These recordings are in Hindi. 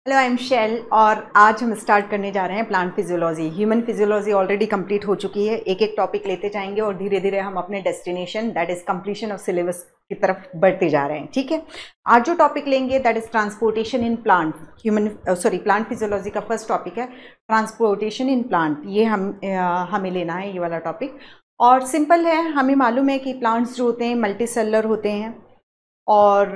हेलो, आई एम शेल और आज हम स्टार्ट करने जा रहे हैं plant physiology. Human physiology already complete हो चुकी है। एक एक टॉपिक लेते जाएंगे और धीरे धीरे हम अपने destination that is completion of syllabus की तरफ बढ़ते जा रहे हैं। ठीक है, आज जो टॉपिक लेंगे that is transportation in plant. Plant physiology का फर्स्ट टॉपिक है ट्रांसपोर्टेशन इन प्लांट। ये हमें लेना है ये वाला टॉपिक। और सिंपल है, हमें मालूम है कि प्लांट्स जो होते हैं मल्टी सेलुलर होते हैं और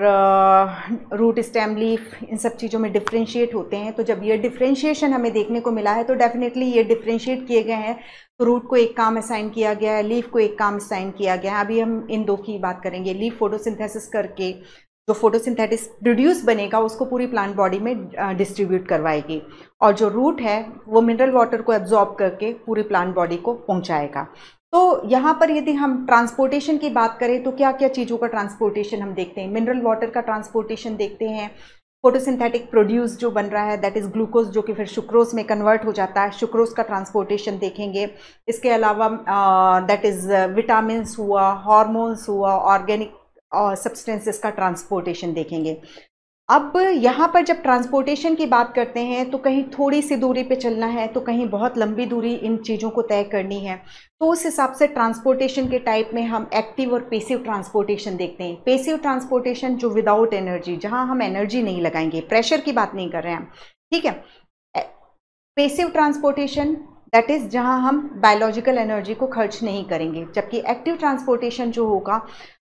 रूट स्टेम लीफ इन सब चीज़ों में डिफ्रेंशिएट होते हैं। तो जब ये डिफ्रेंशिएशन हमें देखने को मिला है तो डेफिनेटली ये डिफ्रेंशिएट किए गए हैं, तो रूट को एक काम असाइन किया गया है, लीफ को एक काम असाइन किया गया है। अभी हम इन दो की बात करेंगे। लीफ फोटोसिंथेसिस करके जो फोटोसिंथेटिस प्रोड्यूस बनेगा उसको पूरी प्लांट बॉडी में डिस्ट्रीब्यूट करवाएगी, और जो रूट है वो मिनरल वाटर को एब्जॉर्ब करके पूरी प्लांट बॉडी को पहुंचाएगा। तो यहाँ पर यदि हम ट्रांसपोर्टेशन की बात करें तो क्या क्या चीज़ों का ट्रांसपोर्टेशन हम देखते हैं। मिनरल वाटर का ट्रांसपोर्टेशन देखते हैं, फोटोसिंथेटिक प्रोड्यूस जो बन रहा है दैट इज़ ग्लूकोज, जो कि फिर सुक्रोज में कन्वर्ट हो जाता है, सुक्रोज का ट्रांसपोर्टेशन देखेंगे। इसके अलावा दैट इज़ विटामिन्स हुआ, हार्मोन्स हुआ, ऑर्गेनिक सब्सटेंसेस का ट्रांसपोर्टेशन देखेंगे। अब यहाँ पर जब ट्रांसपोर्टेशन की बात करते हैं तो कहीं थोड़ी सी दूरी पे चलना है तो कहीं बहुत लंबी दूरी इन चीज़ों को तय करनी है, तो उस हिसाब से ट्रांसपोर्टेशन के टाइप में हम एक्टिव और पेसिव ट्रांसपोर्टेशन देखते हैं। पेसिव ट्रांसपोर्टेशन जो विदाउट एनर्जी, जहाँ हम एनर्जी नहीं लगाएंगे, प्रेशर की बात नहीं कर रहे हैं हम, ठीक है। पेसिव ट्रांसपोर्टेशन दैट इज़ जहाँ हम बायोलॉजिकल एनर्जी को खर्च नहीं करेंगे, जबकि एक्टिव ट्रांसपोर्टेशन जो होगा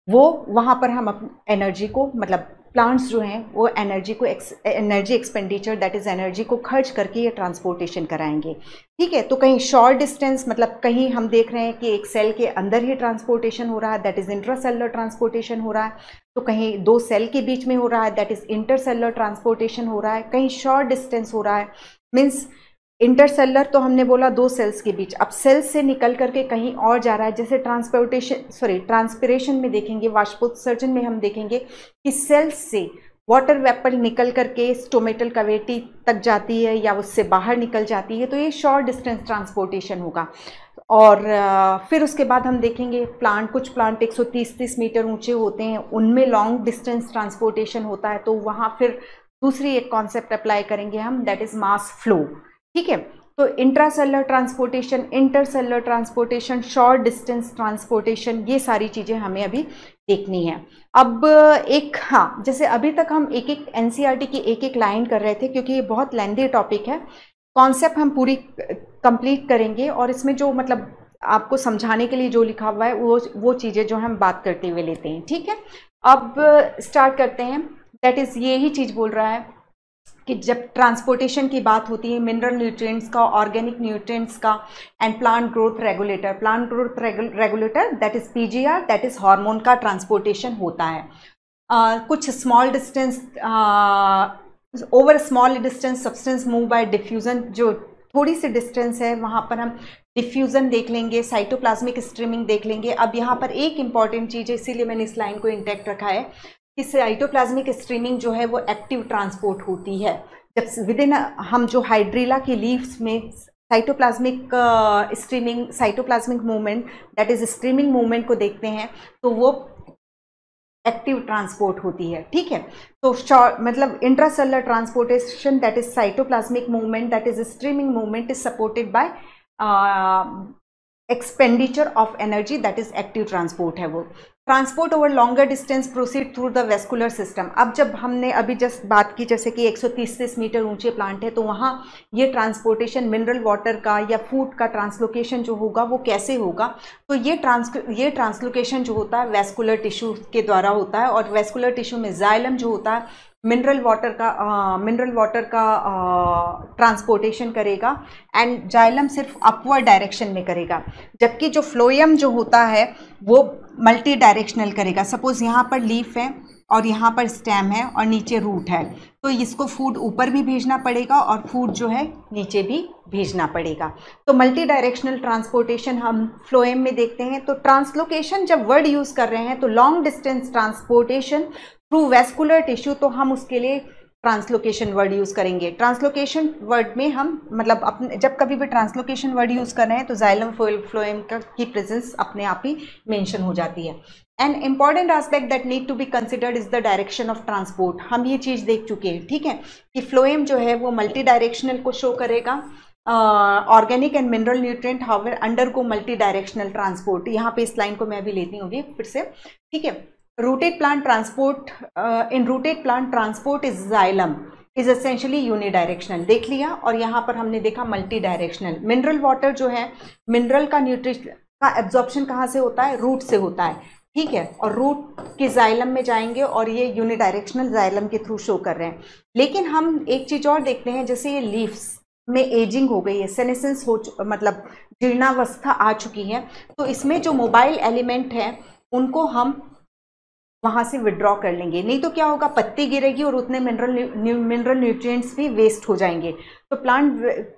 वो वहाँ पर हम एनर्जी को, मतलब प्लांट्स जो हैं वो energy expenditure that is energy को खर्च करके ये ट्रांसपोर्टेशन कराएंगे। ठीक है, तो कहीं शॉर्ट डिस्टेंस, मतलब कहीं हम देख रहे हैं कि एक सेल के अंदर ही ट्रांसपोर्टेशन हो रहा है दैट इज़ इंट्रासेलुलर ट्रांसपोर्टेशन हो रहा है, तो कहीं दो सेल के बीच में हो रहा है दैट इज़ इंटरसेलुलर ट्रांसपोर्टेशन हो रहा है, कहीं शॉर्ट डिस्टेंस हो रहा है मीन्स इंटरसेलुलर तो हमने बोला दो सेल्स के बीच, अब सेल्स से निकल करके कहीं और जा रहा है। जैसे ट्रांसपिरेशन में देखेंगे, वाष्पोत्सर्जन में हम देखेंगे कि सेल्स से वाटर वेपर निकल करके स्टोमेटल कैविटी तक जाती है या उससे बाहर निकल जाती है, तो ये शॉर्ट डिस्टेंस ट्रांसपोर्टेशन होगा। और फिर उसके बाद हम देखेंगे कुछ प्लांट 130 मीटर ऊंचे होते हैं, उनमें लॉन्ग डिस्टेंस ट्रांसपोर्टेशन होता है, तो वहाँ फिर दूसरी एक कॉन्सेप्ट अप्लाई करेंगे हम दैट इज़ मास फ्लो। ठीक है, तो intracellular transportation, intercellular transportation, short distance transportation, ये सारी चीज़ें हमें अभी देखनी है। अब जैसे अभी तक हम एक एक एनसीईआरटी की एक एक लाइन कर रहे थे क्योंकि ये बहुत लेंथी टॉपिक है। कॉन्सेप्ट हम पूरी कंप्लीट करेंगे और इसमें जो मतलब आपको समझाने के लिए जो लिखा हुआ है वो चीज़ें जो हम बात करते हुए लेते हैं। ठीक है, अब स्टार्ट करते हैं। दैट इज़ यही चीज़ बोल रहा है कि जब ट्रांसपोर्टेशन की बात होती है मिनरल न्यूट्रिएंट्स का, ऑर्गेनिक न्यूट्रिएंट्स का and plant growth regulator that is PGR, that is hormone का ट्रांसपोर्टेशन होता है। कुछ small distance, over small distance substance move by diffusion, जो थोड़ी सी डिस्टेंस है वहाँ पर हम डिफ्यूज़न देख लेंगे, साइटोप्लाज्मिक स्ट्रीमिंग देख लेंगे। अब यहाँ पर एक इंपॉर्टेंट चीज़ है, इसीलिए मैंने इस लाइन को इंटैक्ट रखा है कि साइटोप्लाज्मिक स्ट्रीमिंग जो है वो एक्टिव ट्रांसपोर्ट होती है। जब विदिन हम जो हाइड्रिला की लीव्स में cytoplasmic streaming, cytoplasmic movement that is streaming movement को देखते हैं तो वो एक्टिव ट्रांसपोर्ट होती है। ठीक है, तो मतलब intracellular transportation that is cytoplasmic movement that is streaming movement is supported by expenditure of energy that is active transport है वो। Transport over longer distance proceed through the vascular system. अब जब हमने अभी जस्ट बात की जैसे कि 130 मीटर ऊंचे प्लांट है तो वहाँ ये ट्रांसपोर्टेशन मिनरल वाटर का या फूड का ट्रांसलोकेशन जो होगा वो कैसे होगा, तो ये ट्रांसलोकेशन जो होता है वेस्कुलर टिश्यू के द्वारा होता है, और वेस्कुलर टिश्यू में जाइलम जो होता है मिनरल वाटर का ट्रांसपोर्टेशन करेगा एंड जाइलम सिर्फ अपवर्ड डायरेक्शन में करेगा, जबकि जो फ्लोएम जो होता है वो मल्टी डायरेक्शनल करेगा। सपोज यहाँ पर लीफ है और यहाँ पर स्टेम है और नीचे रूट है, तो इसको फूड ऊपर भी भेजना पड़ेगा और फूड जो है नीचे भी भेजना पड़ेगा। तो मल्टी डायरेक्शनल ट्रांसपोर्टेशन हम फ्लोएम में देखते हैं। तो ट्रांसलोकेशन जब वर्ड यूज़ कर रहे हैं तो long distance transportation through vascular tissue, तो हम उसके लिए ट्रांसलोकेशन वर्ड यूज़ करेंगे। ट्रांसलोकेशन वर्ड में हम मतलब अपने जब कभी भी ट्रांसलोकेशन वर्ड यूज़ कर रहे हैं तो जाइलम फ्लोएम की प्रेजेंस अपने आप ही मेंशन हो जाती है। An important aspect that need to be considered is the direction of transport. हम ये चीज़ देख चुके हैं, ठीक है, कि फ्लोएम जो है वो मल्टी डायरेक्शनल को शो करेगा। Organic and mineral nutrient however undergo multi directional transport. यहाँ पे इस लाइन को मैं भी लेती हूँ फिर से, ठीक है। Rooted plant transport, in rooted plant transport is xylem is essentially unidirectional, देख लिया। और यहाँ पर हमने देखा मल्टी डायरेक्शनल। मिनरल वाटर जो है, मिनरल का न्यूट्रिशन का एब्जॉर्प्शन कहाँ से होता है? रूट से होता है, ठीक है। और रूट के जाइलम में जाएंगे और ये यूनिडायरेक्शनल जाइलम के थ्रू शो कर रहे हैं। लेकिन हम एक चीज और देखते हैं, जैसे ये लीव्स में एजिंग हो गई है, सेनेसेंस हो मतलब जीर्णावस्था आ चुकी है, तो इसमें जो मोबाइल एलिमेंट है उनको हम वहां से विड्रॉ कर लेंगे। नहीं तो क्या होगा, पत्ती गिरेगी और उतने मिनरल न्यूट्रिएंट्स भी वेस्ट हो जाएंगे। तो प्लांट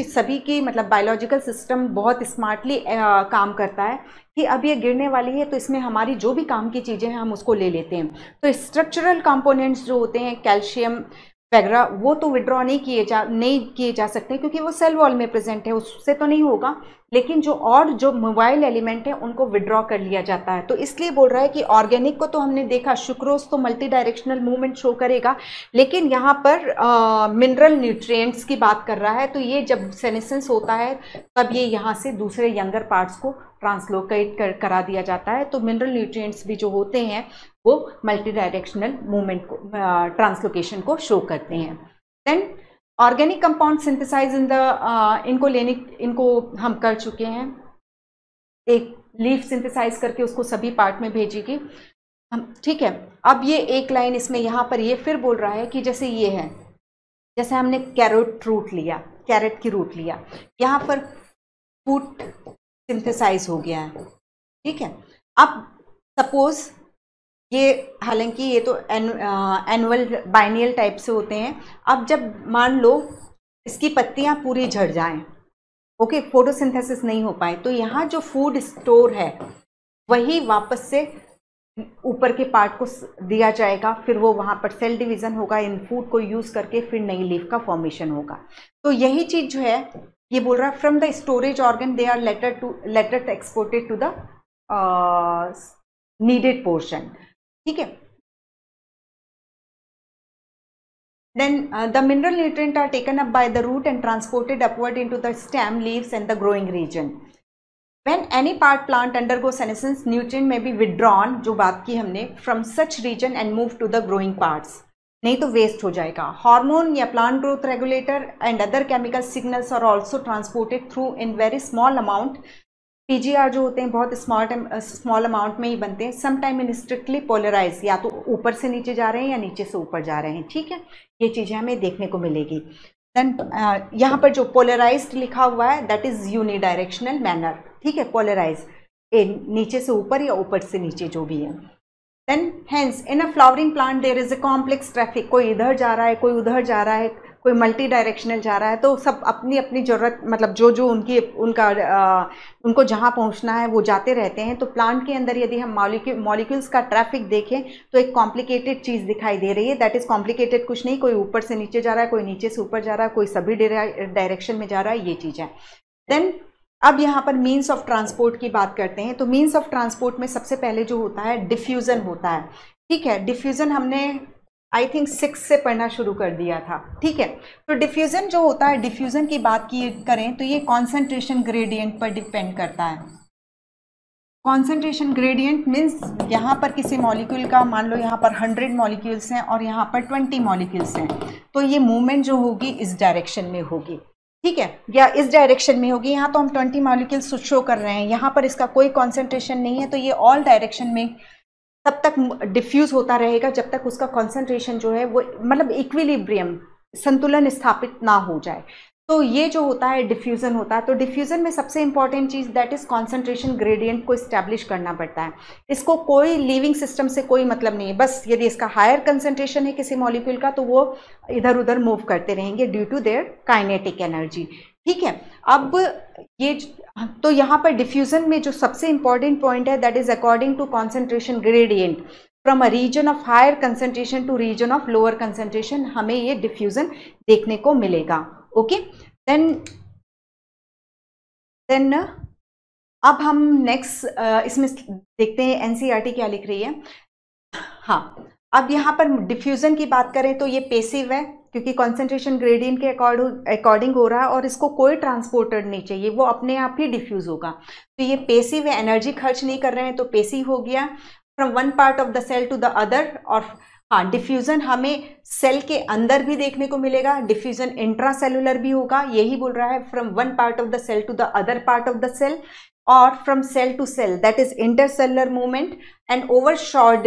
सभी की मतलब बायोलॉजिकल सिस्टम बहुत स्मार्टली काम करता है कि अब ये गिरने वाली है तो इसमें हमारी जो भी काम की चीज़ें हैं हम उसको ले लेते हैं। तो स्ट्रक्चरल कंपोनेंट्स जो होते हैं, कैल्शियम वगैरह, वो तो विड्रॉ नहीं किए जा सकते क्योंकि वो सेल वॉल में प्रेजेंट है, उससे तो नहीं होगा। लेकिन जो मोबाइल एलिमेंट है उनको विड्रॉ कर लिया जाता है। तो इसलिए बोल रहा है कि ऑर्गेनिक को तो हमने देखा, सुक्रोज तो मल्टी डायरेक्शनल मूवमेंट शो करेगा, लेकिन यहाँ पर मिनरल न्यूट्रिएंट्स की बात कर रहा है। तो ये जब सेनेसेंस होता है तब ये यहाँ से दूसरे यंगर पार्ट्स को ट्रांसलोकेट करा दिया जाता है। तो मिनरल न्यूट्रिएंट्स भी जो होते हैं वो मल्टी डायरेक्शनल मूवमेंट को, ट्रांसलोकेशन को शो करते हैं। Then organic compound synthesize in the, इनको हम कर चुके हैं। एक लीफ सिंथेसाइज करके उसको सभी पार्ट में भेजेगी, ठीक है। अब ये एक लाइन इसमें यहाँ पर ये फिर बोल रहा है कि जैसे ये है, जैसे हमने कैरेट की रूट लिया, यहाँ पर फूड सिंथेसाइज हो गया है, ठीक है। अब सपोज ये, हालांकि ये तो एनुअल बाइनियल टाइप से होते हैं। अब जब मान लो इसकी पत्तियां पूरी झड़ जाएं, ओके, फोटोसिंथेसिस नहीं हो पाए, तो यहाँ जो फूड स्टोर है वही वापस से ऊपर के पार्ट को दिया जाएगा, फिर वो वहाँ पर सेल डिवीजन होगा, इन फूड को यूज़ करके फिर नई लीफ का फॉर्मेशन होगा। तो यही चीज़ जो है ये बोल रहा है, from the storage organ they are later exported to the needed portion, ठीक है। Then the mineral nutrient are taken up by the root and transported upward into the stem, leaves and the growing region. When any part plant undergo senescence, nutrient may be withdrawn, जो बात की हमने, from such region and move to the growing parts. नहीं तो वेस्ट हो जाएगा। हार्मोन या plant growth regulator and other chemical signals are also transported through in very small amount. PGR जो होते हैं बहुत स्मॉल अमाउंट में ही बनते हैं। Some time in strictly polarize, या तो ऊपर से नीचे जा रहे हैं या नीचे से ऊपर जा रहे हैं, ठीक है। ये चीज़ें हमें देखने को मिलेगी। देन यहाँ पर जो पोलराइज्ड लिखा हुआ है दैट इज यूनिडायरेक्शनल मैनर, ठीक है। पोलराइज नीचे से ऊपर या ऊपर से नीचे जो भी है। Then hence in a flowering plant there is a complex traffic, कोई इधर जा रहा है, कोई उधर जा रहा है, कोई मल्टी डायरेक्शनल जा रहा है। तो सब अपनी अपनी ज़रूरत, मतलब जो उनको जहाँ पहुँचना है वो जाते रहते हैं। तो प्लांट के अंदर यदि हम मॉलिक्यूल्स का ट्रैफिक देखें तो एक कॉम्प्लिकेटेड चीज़ दिखाई दे रही है। दैट इज़ कॉम्प्लिकेटेड कुछ नहीं, कोई ऊपर से नीचे जा रहा है, कोई नीचे से ऊपर जा रहा है, कोई सभी डायरेक्शन में जा रहा है, ये चीज़ है। देन अब यहाँ पर मीन्स ऑफ ट्रांसपोर्ट की बात करते हैं। तो मीन्स ऑफ ट्रांसपोर्ट में सबसे पहले जो होता है डिफ्यूज़न होता है, ठीक है। डिफ्यूज़न हमने आई थिंक 6 से पढ़ना शुरू कर दिया था, ठीक है। तो डिफ्यूज़न जो होता है, डिफ्यूज़न की बात करें तो ये कॉन्सेंट्रेशन ग्रेडियंट पर डिपेंड करता है। कॉन्सेंट्रेशन ग्रेडियंट मीन्स यहाँ पर किसी मॉलिक्यूल का, मान लो यहाँ पर 100 मॉलिक्यूल्स हैं और यहाँ पर 20 मॉलिक्यूल्स हैं, तो ये मूवमेंट जो होगी इस डायरेक्शन में होगी, ठीक है, या इस डायरेक्शन में होगी। यहाँ तो हम 20 मॉलिक्यूल्स शो कर रहे हैं, यहाँ पर इसका कोई कॉन्सेंट्रेशन नहीं है, तो ये ऑल डायरेक्शन में तब तक डिफ्यूज़ होता रहेगा जब तक उसका कॉन्सेंट्रेशन जो है वो मतलब इक्विलिब्रियम, संतुलन स्थापित ना हो जाए। तो ये जो होता है डिफ्यूज़न होता है। तो डिफ्यूज़न में सबसे important cheese that is concentration gradient को इस्टेब्लिश करना पड़ता है। इसको कोई लिविंग सिस्टम से कोई मतलब नहीं है, बस यदि इसका हायर कंसेंट्रेशन है किसी मॉलिक्यूल का तो वो इधर उधर मूव करते रहेंगे due to their kinetic energy, ठीक है। अब ये तो यहाँ पर डिफ्यूज़न में जो सबसे इंपॉर्टेंट पॉइंट है that is according to concentration gradient. From a region of higher concentration to region of lower concentration, हमें ये डिफ्यूजन देखने को मिलेगा। ओके, देन अब हम नेक्स्ट इसमें देखते हैं एनसीईआरटी क्या लिख रही है। हाँ, अब यहाँ पर डिफ्यूजन की बात करें तो ये पेसिव है, क्योंकि कॉन्सेंट्रेशन ग्रेडियंट के अकॉर्डिंग हो रहा है और इसको कोई ट्रांसपोर्टर नहीं चाहिए, वो अपने आप ही डिफ्यूज होगा। तो ये पेसिव है, एनर्जी खर्च नहीं कर रहे हैं, तो पेसिव हो गया। From one part of the cell to the other, और हाँ, डिफ्यूजन हमें सेल के अंदर भी देखने को मिलेगा, डिफ्यूजन इंट्रासेलुलर भी होगा, यही बोल रहा है from one part of the cell to the other part of the cell, और from cell to cell, that is intercellular movement. And over short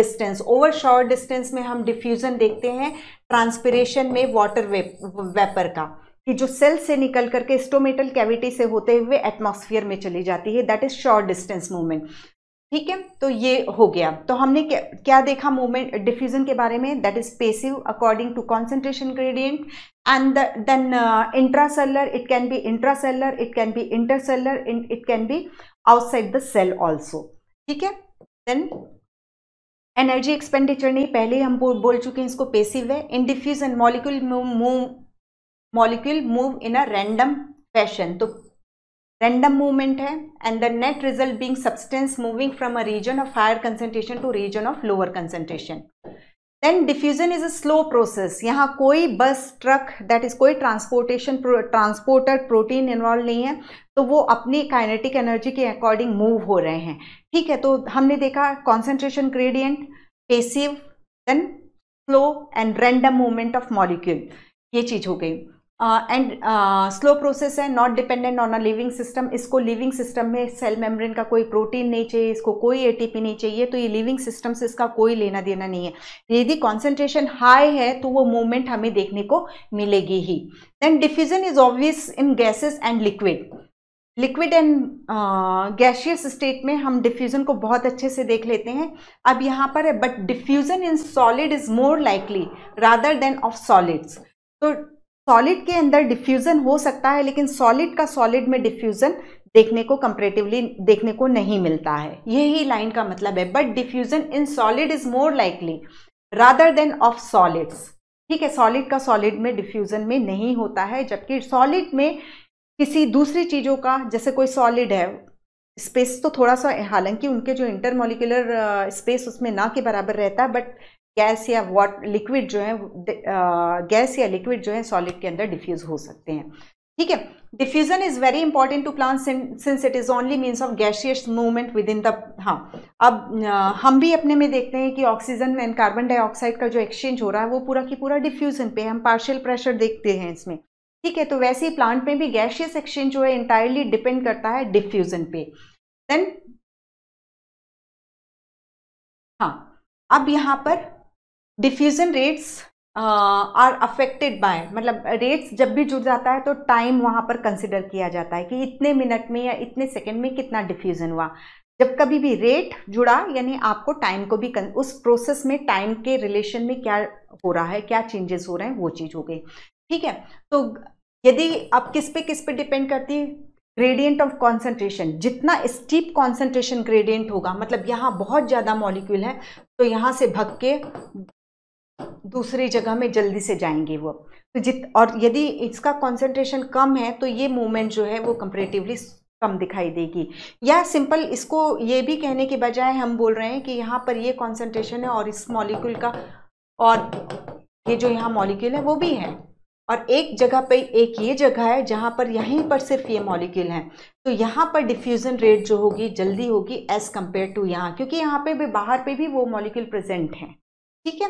distance में हम डिफ्यूजन देखते हैं ट्रांसपिरेशन में वाटर वेपर का, कि जो सेल से निकल करके स्टोमेटल कैविटी से होते हुए एटमॉस्फेयर में चली जाती है, that is short distance movement. ठीक है, तो ये हो गया। तो हमने क्या देखा मूवमेंट डिफ्यूजन के बारे में, that is passive according to concentration gradient, and then intracellular, it can be intracellular, it can be intercellular, it can be outside the cell also. ठीक है, देन एनर्जी एक्सपेंडिचर नहीं, पहले हम बोल चुके हैं इसको पेसिव है। In diffusion molecule move in a random fashion, तो रैंडम मूवमेंट है, and the net result being substance moving from a region of higher concentration to region of lower concentration. Then diffusion is a slow process, यहाँ कोई बस ट्रक दैट इज कोई ट्रांसपोर्टर प्रोटीन इन्वॉल्व नहीं है, तो वो अपनी काइनेटिक एनर्जी के अकॉर्डिंग मूव हो रहे हैं। ठीक है, तो हमने देखा concentration gradient, passive, then slow and random movement of molecule, ये चीज हो गई। एंड स्लो प्रोसेस है, not dependent on a living system, इसको लिविंग सिस्टम में सेल मेम्ब्रेन का कोई प्रोटीन नहीं चाहिए, इसको कोई एटीपी नहीं चाहिए, तो ये लिविंग सिस्टम से इसका कोई लेना देना नहीं है। यदि कॉन्सेंट्रेशन हाई है तो वो मूवमेंट हमें देखने को मिलेगी ही। Then diffusion is obvious in gases and liquid and gaseous state में हम डिफ्यूजन को बहुत अच्छे से देख लेते हैं। अब यहाँ पर है, but diffusion in solid is more likely rather than of solids, तो सॉलिड के अंदर डिफ्यूजन हो सकता है, लेकिन सॉलिड का सॉलिड में डिफ्यूजन देखने को कंपैरेटिवली देखने को नहीं मिलता है, यही लाइन का मतलब है। But diffusion in solid is more likely rather than of solids. ठीक है, सॉलिड का सॉलिड में डिफ्यूजन में नहीं होता है, जबकि सॉलिड में किसी दूसरी चीजों का, जैसे कोई सॉलिड है, स्पेस तो थोड़ा सा, हालांकि उनके जो इंटरमोलिकुलर स्पेस उसमें ना के बराबर रहता है, बट गैस या लिक्विड जो है, गैस या लिक्विड जो है सॉलिड के अंदर डिफ्यूज हो सकते हैं। ठीक है, diffusion is very important to plant since it is only means of gaseous movement within the. हाँ, अब हम भी अपने में देखते हैं कि ऑक्सीजन एंड कार्बन डाइऑक्साइड का जो एक्सचेंज हो रहा है वो पूरा की पूरा डिफ्यूजन पे, हम पार्शियल प्रेशर देखते हैं इसमें। ठीक है, तो वैसे ही प्लांट में भी गैसियस एक्सचेंज जो है इंटायरली डिपेंड करता है डिफ्यूजन पे। देन हाँ, अब यहाँ पर diffusion rates are affected by, मतलब रेट्स जब भी जुड़ जाता है तो टाइम वहां पर कंसिडर किया जाता है कि इतने मिनट में या इतने सेकंड में कितना डिफ्यूजन हुआ। जब कभी भी रेट जुड़ा, यानी आपको टाइम को भी उस प्रोसेस में टाइम के रिलेशन में क्या हो रहा है, क्या चेंजेस हो रहे हैं, वो चीज हो गई। ठीक है, तो यदि अब किस पे डिपेंड करती है, ग्रेडियंट ऑफ कॉन्सेंट्रेशन, जितना स्टीप कॉन्सेंट्रेशन ग्रेडियंट होगा, मतलब यहाँ बहुत ज्यादा मॉलिक्यूल है तो यहाँ से भग के दूसरी जगह में जल्दी से जाएंगे वो, तो और यदि इसका कॉन्सेंट्रेशन कम है तो ये मूवमेंट जो है वो कंपैरेटिवली कम दिखाई देगी। या सिंपल इसको ये भी कहने के बजाय हम बोल रहे हैं कि यहाँ पर ये कॉन्सेंट्रेशन है और इस मॉलिक्यूल का, और ये जो यहाँ मॉलिक्यूल है वो भी है, और एक जगह पे एक ये जगह है जहाँ पर यहीं पर सिर्फ ये मॉलिक्यूल हैं, तो यहाँ पर डिफ्यूजन रेट जो होगी जल्दी होगी एज कंपेयर टू यहाँ, क्योंकि यहाँ पे भी बाहर पे भी वो मॉलिक्यूल प्रेजेंट हैं। ठीक है,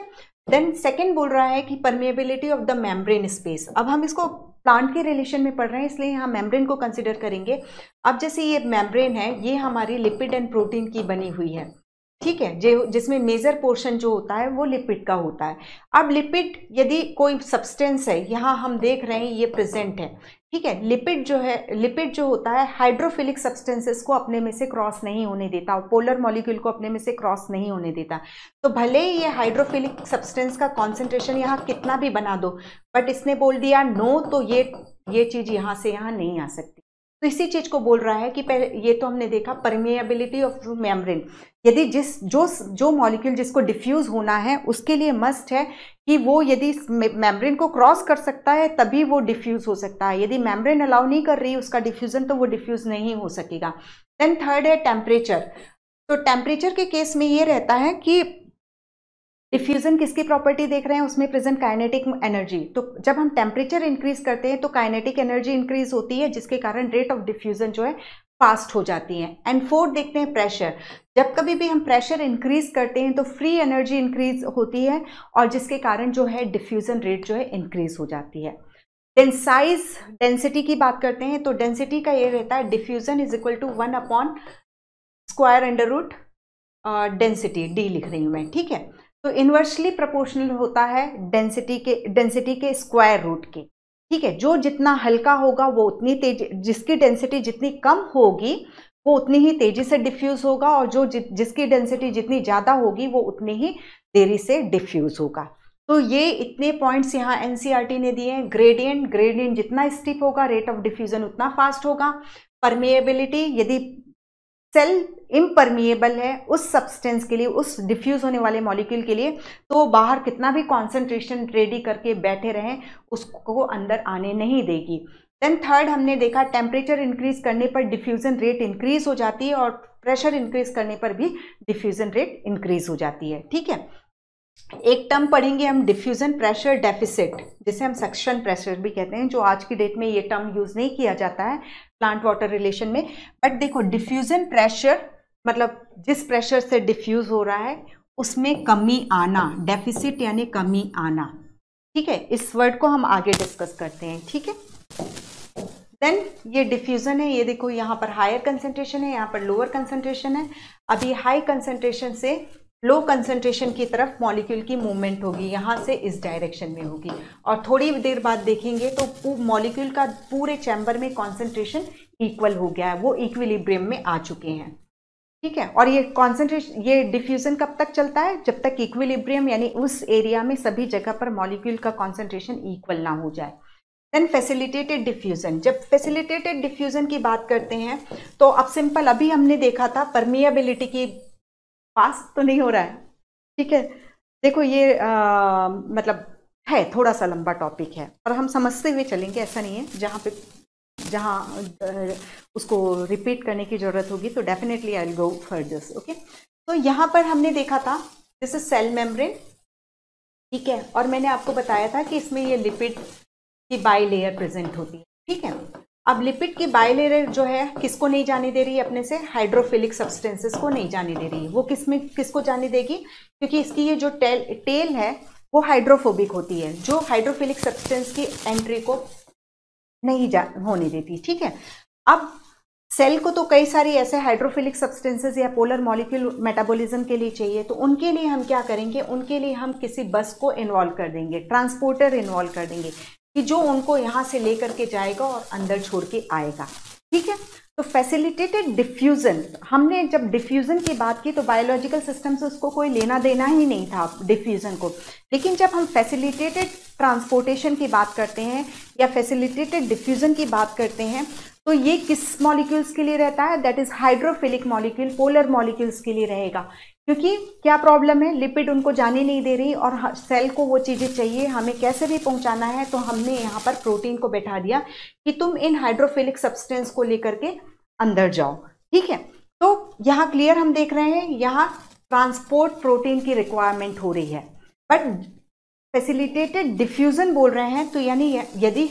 देन सेकंड बोल रहा है कि permeability of the membrane space. अब हम इसको प्लांट के रिलेशन में पढ़ रहे हैं, इसलिए यहाँ मेम्ब्रेन को कंसिडर करेंगे। अब जैसे ये मेम्ब्रेन है, ये हमारी लिपिड एंड प्रोटीन की बनी हुई है। ठीक है, जिसमें मेजर पोर्शन जो होता है वो लिपिड का होता है। अब लिपिड यदि कोई सब्सटेंस है, यहाँ हम देख रहे हैं ये प्रेजेंट है। ठीक है, लिपिड जो होता है हाइड्रोफिलिक सब्सटेंसेस को अपने में से क्रॉस नहीं होने देता, पोलर मॉलिक्यूल को अपने में से क्रॉस नहीं होने देता। तो भले ही ये हाइड्रोफिलिक सब्सटेंस का कॉन्सेंट्रेशन यहाँ कितना भी बना दो, बट इसने बोल दिया नो, तो ये चीज यहाँ से यहाँ नहीं आ सकती। तो इसी चीज को बोल रहा है कि ये तो हमने देखा परमेएबिलिटी ऑफ मेम्ब्रेन, यदि जो मॉलिक्यूल जिसको डिफ्यूज होना है उसके लिए मस्ट है कि वो यदि मेम्ब्रेन को क्रॉस कर सकता है तभी वो डिफ्यूज हो सकता है, यदि मेम्ब्रेन अलाउ नहीं कर रही उसका डिफ्यूजन तो वो डिफ्यूज नहीं हो सकेगा। देन थर्ड है टेम्परेचर। तो टेम्परेचर के केस में ये रहता है कि डिफ्यूजन किसकी प्रॉपर्टी देख रहे हैं, उसमें प्रेजेंट काइनेटिक एनर्जी। तो जब हम टेम्परेचर इंक्रीज करते हैं तो काइनेटिक एनर्जी इंक्रीज होती है, जिसके कारण रेट ऑफ डिफ्यूजन जो है फास्ट हो जाती है। एंड फोर्थ देखते हैं प्रेशर। जब कभी भी हम प्रेशर इंक्रीज करते हैं तो फ्री एनर्जी इंक्रीज होती है और जिसके कारण जो है डिफ्यूजन रेट जो है इंक्रीज हो जाती है। देन साइज, डेंसिटी की बात करते हैं तो डेंसिटी का ये रहता है diffusion is equal to 1/√² density, D लिख रही हूं मैं, ठीक है। तो इनवर्सली प्रोपोर्शनल होता है डेंसिटी के स्क्वायर रूट के, ठीक है। जो जितना हल्का होगा वो उतनी तेजी, जिसकी डेंसिटी जितनी कम होगी वो उतनी ही तेजी से डिफ्यूज होगा, और जो जिसकी डेंसिटी जितनी ज़्यादा होगी वो उतनी ही देरी से डिफ्यूज होगा। तो ये इतने पॉइंट्स यहाँ एनसीईआरटी ने दिए हैं। ग्रेडियंट जितना स्टीप होगा रेट ऑफ डिफ्यूजन उतना फास्ट होगा। परमेएबिलिटी, यदि सेल इम्परमिएबल है उस सब्सटेंस के लिए, उस डिफ्यूज होने वाले मॉलिक्यूल के लिए, तो बाहर कितना भी कॉन्सेंट्रेशन रेडी करके बैठे रहें उसको अंदर आने नहीं देगी। देन थर्ड हमने देखा टेम्परेचर इंक्रीज करने पर डिफ्यूजन रेट इंक्रीज हो जाती है और प्रेशर इंक्रीज करने पर भी डिफ्यूजन रेट इंक्रीज हो जाती है, ठीक है। एक टर्म पढ़ेंगे हम डिफ्यूजन प्रेशर डेफिसिट, जिसे हम सक्शन प्रेशर भी कहते हैं, जो आज की डेट में ये टर्म यूज नहीं किया जाता है प्लांट वाटर रिलेशन में। बट देखो डिफ्यूजन प्रेशर मतलब जिस प्रेशर से डिफ्यूज हो रहा है उसमें कमी आना, डेफिसिट यानी कमी आना, ठीक है। इस वर्ड को हम आगे डिस्कस करते हैं, ठीक है। देन ये डिफ्यूजन है, ये देखो यहाँ पर हायर कंसेंट्रेशन है, यहाँ पर लोअर कंसेंट्रेशन है। अभी हाई कंसेंट्रेशन से लो कंसेंट्रेशन की तरफ मॉलिक्यूल की मूवमेंट होगी, यहाँ से इस डायरेक्शन में होगी, और थोड़ी देर बाद देखेंगे तो मॉलिक्यूल का पूरे चैम्बर में कॉन्सेंट्रेशन इक्वल हो गया है, वो इक्विलिब्रियम में आ चुके हैं, ठीक है। और ये कॉन्सेंट्रेशन, ये डिफ्यूजन कब तक चलता है, जब तक इक्विलिब्रियम यानी उस एरिया में सभी जगह पर मॉलिक्यूल का कॉन्सेंट्रेशन इक्वल ना हो जाए। देन फैसिलिटेटेड डिफ्यूजन, जब फैसिलिटेटेड डिफ्यूजन की बात करते हैं तो अब सिंपल, अभी हमने देखा था परमिएबिलिटी की, पास तो नहीं हो रहा है, ठीक है। देखो ये मतलब है थोड़ा सा लंबा टॉपिक है और हम समझते हुए चलेंगे, ऐसा नहीं है। जहाँ उसको रिपीट करने की जरूरत होगी तो definitely I will go further, okay. तो यहाँ पर हमने देखा था दिस इज सेल मेम्ब्रेन, ठीक है, और मैंने आपको बताया था कि इसमें ये लिपिड की बाई लेयर प्रेजेंट होती है, ठीक है। अब लिपिड की बाई लेयर जो है किसको नहीं जाने दे रही है अपने से, हाइड्रोफिलिक सब्सटेंसेस को नहीं जाने दे रही है। वो किसको जाने देगी, क्योंकि इसकी ये जो टेल है वो हाइड्रोफोबिक होती है, जो हाइड्रोफिलिक सब्सटेंस की एंट्री को नहीं होने देती, ठीक है। अब सेल को तो कई सारी ऐसे हाइड्रोफिलिक सब्सटेंसेस या पोलर मॉलिक्यूल मेटाबॉलिज्म के लिए चाहिए, तो उनके लिए हम क्या करेंगे, उनके लिए हम किसी बस को इन्वॉल्व कर देंगे, ट्रांसपोर्टर इन्वॉल्व कर देंगे कि जो उनको यहाँ से लेकर के जाएगा और अंदर छोड़ के आएगा, ठीक है। तो फैसिलिटेटेड डिफ्यूजन, हमने जब डिफ्यूजन की बात की तो बायोलॉजिकल सिस्टम से उसको कोई लेना देना ही नहीं था डिफ्यूजन को, लेकिन जब हम फैसिलिटेटेड ट्रांसपोर्टेशन की बात करते हैं या फैसिलिटेटेड डिफ्यूजन की बात करते हैं तो ये किस मॉलिक्यूल्स के लिए रहता है, that is hydrophilic molecule, polar molecules के लिए रहेगा। क्योंकि क्या प्रॉब्लम है, लिपिड उनको जाने नहीं दे रही और सेल को वो चीज़ें चाहिए, हमें कैसे भी पहुंचाना है, तो हमने यहाँ पर प्रोटीन को बैठा दिया कि तुम इन हाइड्रोफिलिक सब्सटेंस को लेकर के अंदर जाओ, ठीक है। तो यहाँ क्लियर हम देख रहे हैं, यहाँ ट्रांसपोर्ट प्रोटीन की रिक्वायरमेंट हो रही है, बट फैसिलिटेटेड डिफ्यूजन बोल रहे हैं तो यानी यदि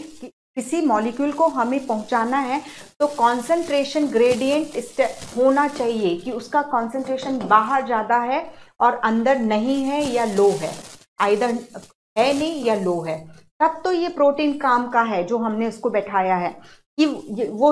किसी मॉलिक्यूल को हमें पहुंचाना है तो कॉन्सेंट्रेशन ग्रेडियंट होना चाहिए कि उसका कॉन्सेंट्रेशन बाहर ज़्यादा है और अंदर नहीं है या लो है, आइदर है नहीं या लो है, तब तो ये प्रोटीन काम का है जो हमने उसको बैठाया है कि वो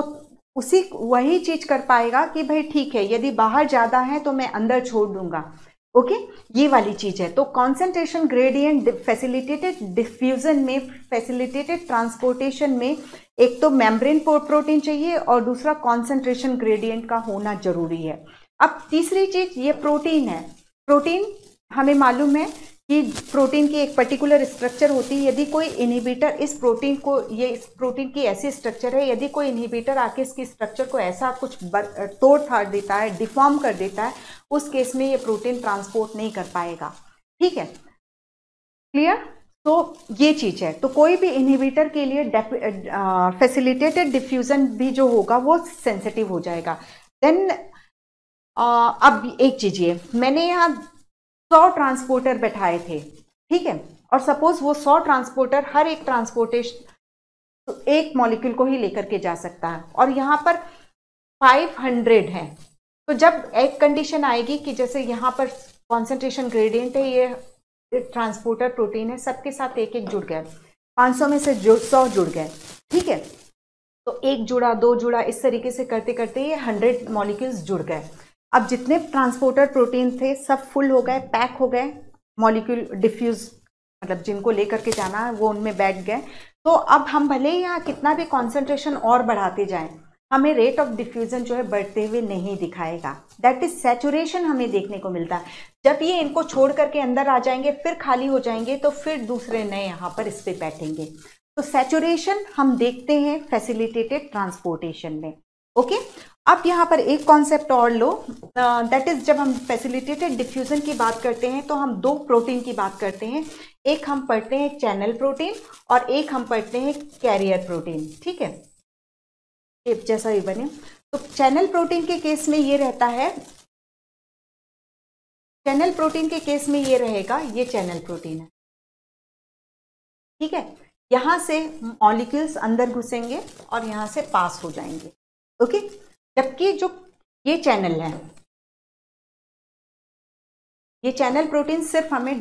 वही चीज़ कर पाएगा कि भाई ठीक है, यदि बाहर ज़्यादा है तो मैं अंदर छोड़ दूंगा, ओके, ये वाली चीज है। तो कॉन्सेंट्रेशन ग्रेडियंट फैसिलिटेटेड डिफ्यूजन में, फैसिलिटेटेड ट्रांसपोर्टेशन में एक तो मेम्ब्रेन प्रोटीन चाहिए और दूसरा कॉन्सेंट्रेशन ग्रेडियंट का होना जरूरी है। अब तीसरी चीज ये प्रोटीन है। प्रोटीन हमें मालूम है कि प्रोटीन की एक पर्टिकुलर स्ट्रक्चर होती है, यदि कोई इनहिबिटर इस प्रोटीन की ऐसी स्ट्रक्चर है, यदि कोई इनहिबिटर आके इसकी स्ट्रक्चर को ऐसा कुछ तोड़ फाड़ देता है, डिफॉर्म कर देता है, उस केस में ये प्रोटीन ट्रांसपोर्ट नहीं कर पाएगा। ठीक है, क्लियर? तो ये चीज है। तो कोई भी इनहिबिटर के लिए फैसिलिटेटेड डिफ्यूजन भी जो होगा वो सेंसिटिव हो जाएगा। देन अब एक चीज, ये मैंने यहाँ 100 ट्रांसपोर्टर बैठाए थे, ठीक है, और सपोज वो 100 ट्रांसपोर्टर हर एक ट्रांसपोर्टेशन एक मॉलिक्यूल को ही लेकर के जा सकता है, और यहाँ पर 500 है। तो जब एक कंडीशन आएगी कि जैसे यहाँ पर कॉन्सेंट्रेशन ग्रेडियंट है, ये ट्रांसपोर्टर प्रोटीन है, सबके साथ एक एक जुड़ गए, 500 में से 100 जुड़ गए, ठीक है, तो एक जुड़ा, दो जुड़ा, इस तरीके से करते करते ये 100 मॉलिक्यूल्स जुड़ गए। अब जितने ट्रांसपोर्टर प्रोटीन थे सब फुल हो गए, पैक हो गए, मॉलिक्यूल डिफ्यूज, मतलब जिनको लेकर के जाना है वो उनमें बैठ गए। तो अब हम भले ही यहाँ कितना भी कॉन्सेंट्रेशन और बढ़ाते जाएं, हमें रेट ऑफ डिफ्यूजन जो है बढ़ते हुए नहीं दिखाएगा। दैट इज सैचुरेशन हमें देखने को मिलता है। जब ये इनको छोड़ करके अंदर आ जाएंगे, फिर खाली हो जाएंगे, तो फिर दूसरे नए यहाँ पर इस पे बैठेंगे। तो सैचुरेशन हम देखते हैं फैसिलिटेटेड ट्रांसपोर्टेशन में। ओके, अब यहाँ पर एक कॉन्सेप्ट और लो, दैट इज जब हम फैसिलिटेटेड डिफ्यूजन की बात करते हैं तो हम दो प्रोटीन की बात करते हैं। एक हम पढ़ते हैं चैनल प्रोटीन और एक हम पढ़ते हैं कैरियर प्रोटीन। ठीक है, शेप जैसा ही बने। तो चैनल प्रोटीन के केस में ये रहता है, चैनल प्रोटीन के केस में ये रहेगा, ये चैनल प्रोटीन है, ठीक है, यहां से मॉलिक्यूल्स अंदर घुसेंगे और यहां से पास हो जाएंगे। ओके, जबकि जो ये चैनल है, ये चैनल प्रोटीन सिर्फ हमें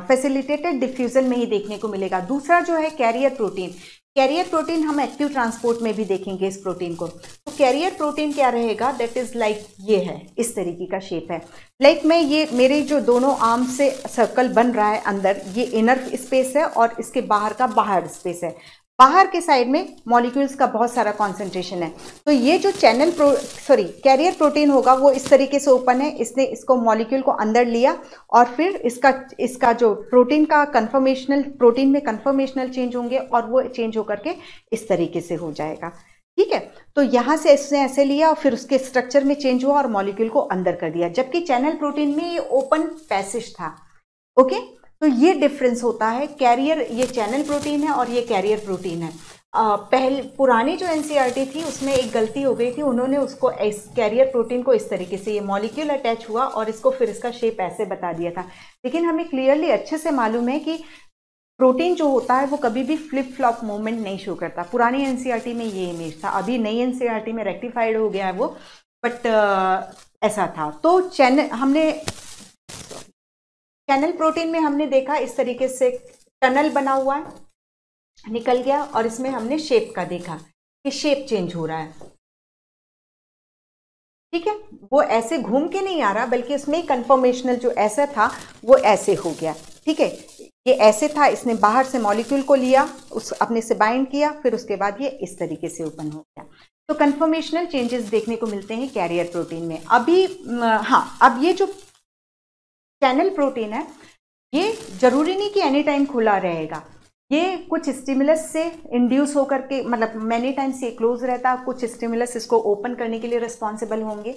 फैसिलिटेटेड डिफ्यूजन में ही देखने को मिलेगा। दूसरा जो है कैरियर प्रोटीन, कैरियर प्रोटीन हम एक्टिव ट्रांसपोर्ट में भी देखेंगे इस प्रोटीन को। तो कैरियर प्रोटीन क्या रहेगा, दैट इज लाइक ये है, इस तरीके का शेप है। लाइक मैं ये मेरे जो दोनों आर्म से सर्कल बन रहा है अंदर, ये इनर स्पेस है और इसके बाहर का बाहर स्पेस है। बाहर के साइड में मॉलिक्यूल्स का बहुत सारा कॉन्सेंट्रेशन है। तो ये जो कैरियर प्रोटीन होगा वो इस तरीके से ओपन है, इसने इसको मॉलिक्यूल को अंदर लिया और फिर इसका जो प्रोटीन का कन्फर्मेशनल, प्रोटीन में कन्फर्मेशनल चेंज होंगे और वो चेंज होकर के इस तरीके से हो जाएगा। ठीक है, तो यहाँ से इसने ऐसे लिया और फिर उसके स्ट्रक्चर में चेंज हुआ और मॉलिक्यूल को अंदर कर दिया, जबकि चैनल प्रोटीन में ये ओपन पैसेज था। ओके, तो ये डिफरेंस होता है। कैरियर, ये चैनल प्रोटीन है और ये कैरियर प्रोटीन है। पहले पुरानी जो एनसीईआरटी थी उसमें एक गलती हो गई थी, उन्होंने उसको इस कैरियर प्रोटीन को इस तरीके से, ये मॉलिक्यूल अटैच हुआ और इसको फिर इसका शेप ऐसे बता दिया था। लेकिन हमें क्लियरली अच्छे से मालूम है कि प्रोटीन जो होता है वो कभी भी फ्लिप फ्लॉप मूवमेंट नहीं शो करता। पुरानी एनसीईआरटी में ये इमेज था, अभी नई एनसीईआरटी में रेक्टिफाइड हो गया है वो, बट ऐसा था। तो चैनल प्रोटीन में हमने देखा इस तरीके से टनल बना हुआ है, निकल गया, और इसमें हमने शेप का देखा कि शेप चेंज हो रहा है। ठीक है, वो ऐसे घूम के नहीं आ रहा, बल्कि इसमें कन्फर्मेशनल जो ऐसा था वो ऐसे हो गया। ठीक है, ये ऐसे था, इसने बाहर से मॉलिक्यूल को लिया, उस अपने से बाइंड किया, फिर उसके बाद ये इस तरीके से ओपन हो गया। तो कन्फर्मेशनल चेंजेस देखने को मिलते हैं कैरियर प्रोटीन में। अभी हाँ, अब ये जो चैनल प्रोटीन है ये जरूरी नहीं कि एनी टाइम खुला रहेगा, ये कुछ स्टिमुलस से इंड्यूस होकर के, मतलब मैनी टाइम्स ये क्लोज रहता है, कुछ स्टिमुलस इसको ओपन करने के लिए रिस्पॉन्सिबल होंगे।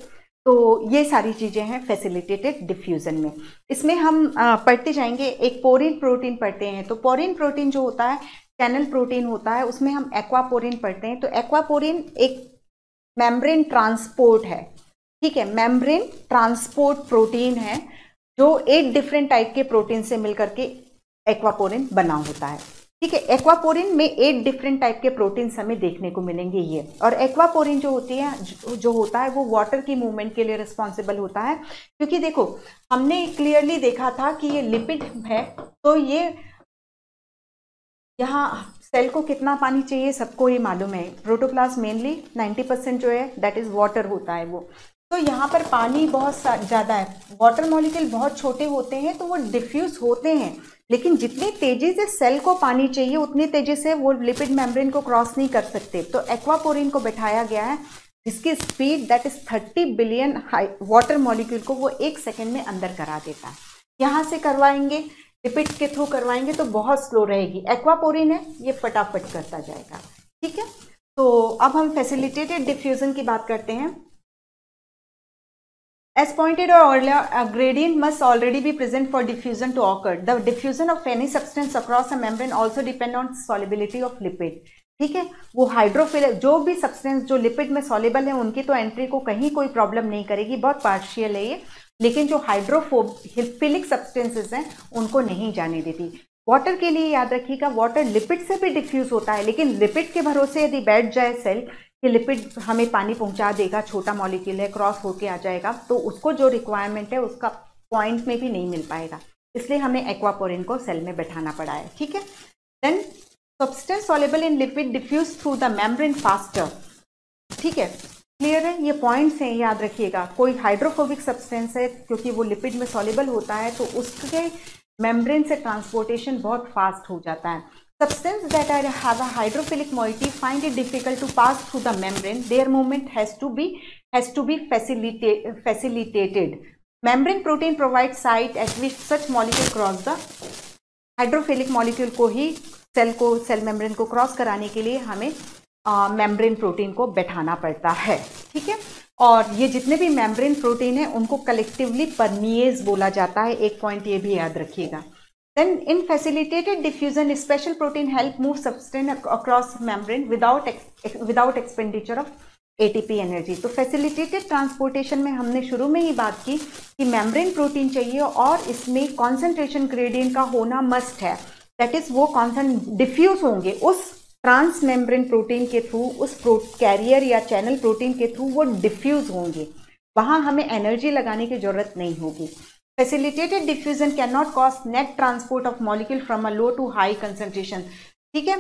तो ये सारी चीजें हैं फैसिलिटेटेड डिफ्यूजन में। इसमें हम पढ़ते जाएंगे, एक पोरिन प्रोटीन पढ़ते हैं। तो पोरिन प्रोटीन जो होता है चैनल प्रोटीन होता है, उसमें हम एक्वापोरिन पढ़ते हैं। तो एक्वापोरिन एक मेम्ब्रेन ट्रांसपोर्ट है, ठीक है, मेम्ब्रेन ट्रांसपोर्ट प्रोटीन है जो 8 डिफरेंट टाइप के प्रोटीन से मिलकर के एक्वापोरिन बना होता है। ठीक है, एक्वापोरिन में 8 डिफरेंट टाइप के प्रोटीन्स हमें देखने को मिलेंगे ये। और एक्वापोरिन जो होती है, जो होता है वो वाटर की मूवमेंट के लिए रिस्पॉन्सिबल होता है। क्योंकि देखो, हमने क्लियरली देखा था कि ये लिपिड है, तो ये यहाँ सेल को कितना पानी चाहिए सबको ही मालूम है। प्रोटोप्लाज्म मेनली 90% जो है दैट इज वाटर होता है वो। तो यहाँ पर पानी बहुत ज़्यादा है, वाटर मॉलिक्यूल बहुत छोटे होते हैं, तो वो डिफ्यूज होते हैं, लेकिन जितनी तेजी से सेल को पानी चाहिए उतनी तेजी से वो लिपिड मेम्ब्रेन को क्रॉस नहीं कर सकते। तो एक्वापोरिन को बैठाया गया है जिसकी speed that is 30 billion water molecule को वो 1 सेकेंड में अंदर करा देता है। यहाँ से करवाएंगे, लिपिड के थ्रू करवाएंगे तो बहुत स्लो रहेगी। एक्वापोरिन है, ये फटाफट करता जाएगा। ठीक है, तो अब हम फैसिलिटेटेड डिफ्यूजन की बात करते हैं। As pointed out earlier, a gradient must already be present for diffusion to occur. The diffusion of any substance across a membrane also depend on solubility of lipid. ठीक है, वो हाइड्रोफिलिक जो भी सब्सटेंस जो लिपिड में सॉल्युबल है उनकी तो एंट्री को कहीं कोई प्रॉब्लम नहीं करेगी, बहुत पार्शियल है ये, लेकिन जो हाइड्रोफिलिक सब्सटेंसेस हैं उनको नहीं जाने देती। वाटर के लिए याद रखिएगा, वाटर लिपिड से भी डिफ्यूज होता है, लेकिन लिपिड के भरोसे यदि बैठ जाए सेल कि लिपिड हमें पानी पहुंचा देगा, छोटा मॉलिक्यूल है, क्रॉस होके आ जाएगा, तो उसको जो रिक्वायरमेंट है उसका पॉइंट में भी नहीं मिल पाएगा, इसलिए हमें एक्वापोरिन को सेल में बैठाना पड़ा है। ठीक है, then substance soluble in lipid diffuse through the membrane faster. ठीक है, क्लियर है, ये पॉइंट्स हैं, याद रखिएगा। कोई हाइड्रोफोबिक सब्सटेंस है, क्योंकि वो लिपिड में सॉल्युबल होता है तो उसके मेम्ब्रेन से ट्रांसपोर्टेशन बहुत फास्ट हो जाता है। Substances that have a hydrophilic moiety find it difficult to pass through the membrane. Their movement has to be facilitated. Membrane protein provides site at which such molecule cross the hydrophilic molecule को ही सेल मेम्ब्रेन को क्रॉस कराने के लिए हमें मेम्ब्रेन प्रोटीन को बैठाना पड़ता है। ठीक है, और ये जितने भी मेम्ब्रेन प्रोटीन है उनको कलेक्टिवली परमिएज बोला जाता है, एक पॉइंट ये भी याद रखिएगा। Then in facilitated diffusion, special protein help move substance across membrane without expenditure of ATP energy. तो facilitated transportation में हमने शुरू में ही बात की कि membrane protein चाहिए और इसमें concentration gradient का होना must है। That is वो diffuse होंगे उस ट्रांस मेम्ब्रेन प्रोटीन के थ्रू, उस कैरियर या चैनल प्रोटीन के थ्रू वो डिफ्यूज होंगे, वहां हमें एनर्जी लगाने की जरूरत नहीं होगी। Facilitated diffusion cannot cause net transport of molecule from a low to high concentration. ठीक है,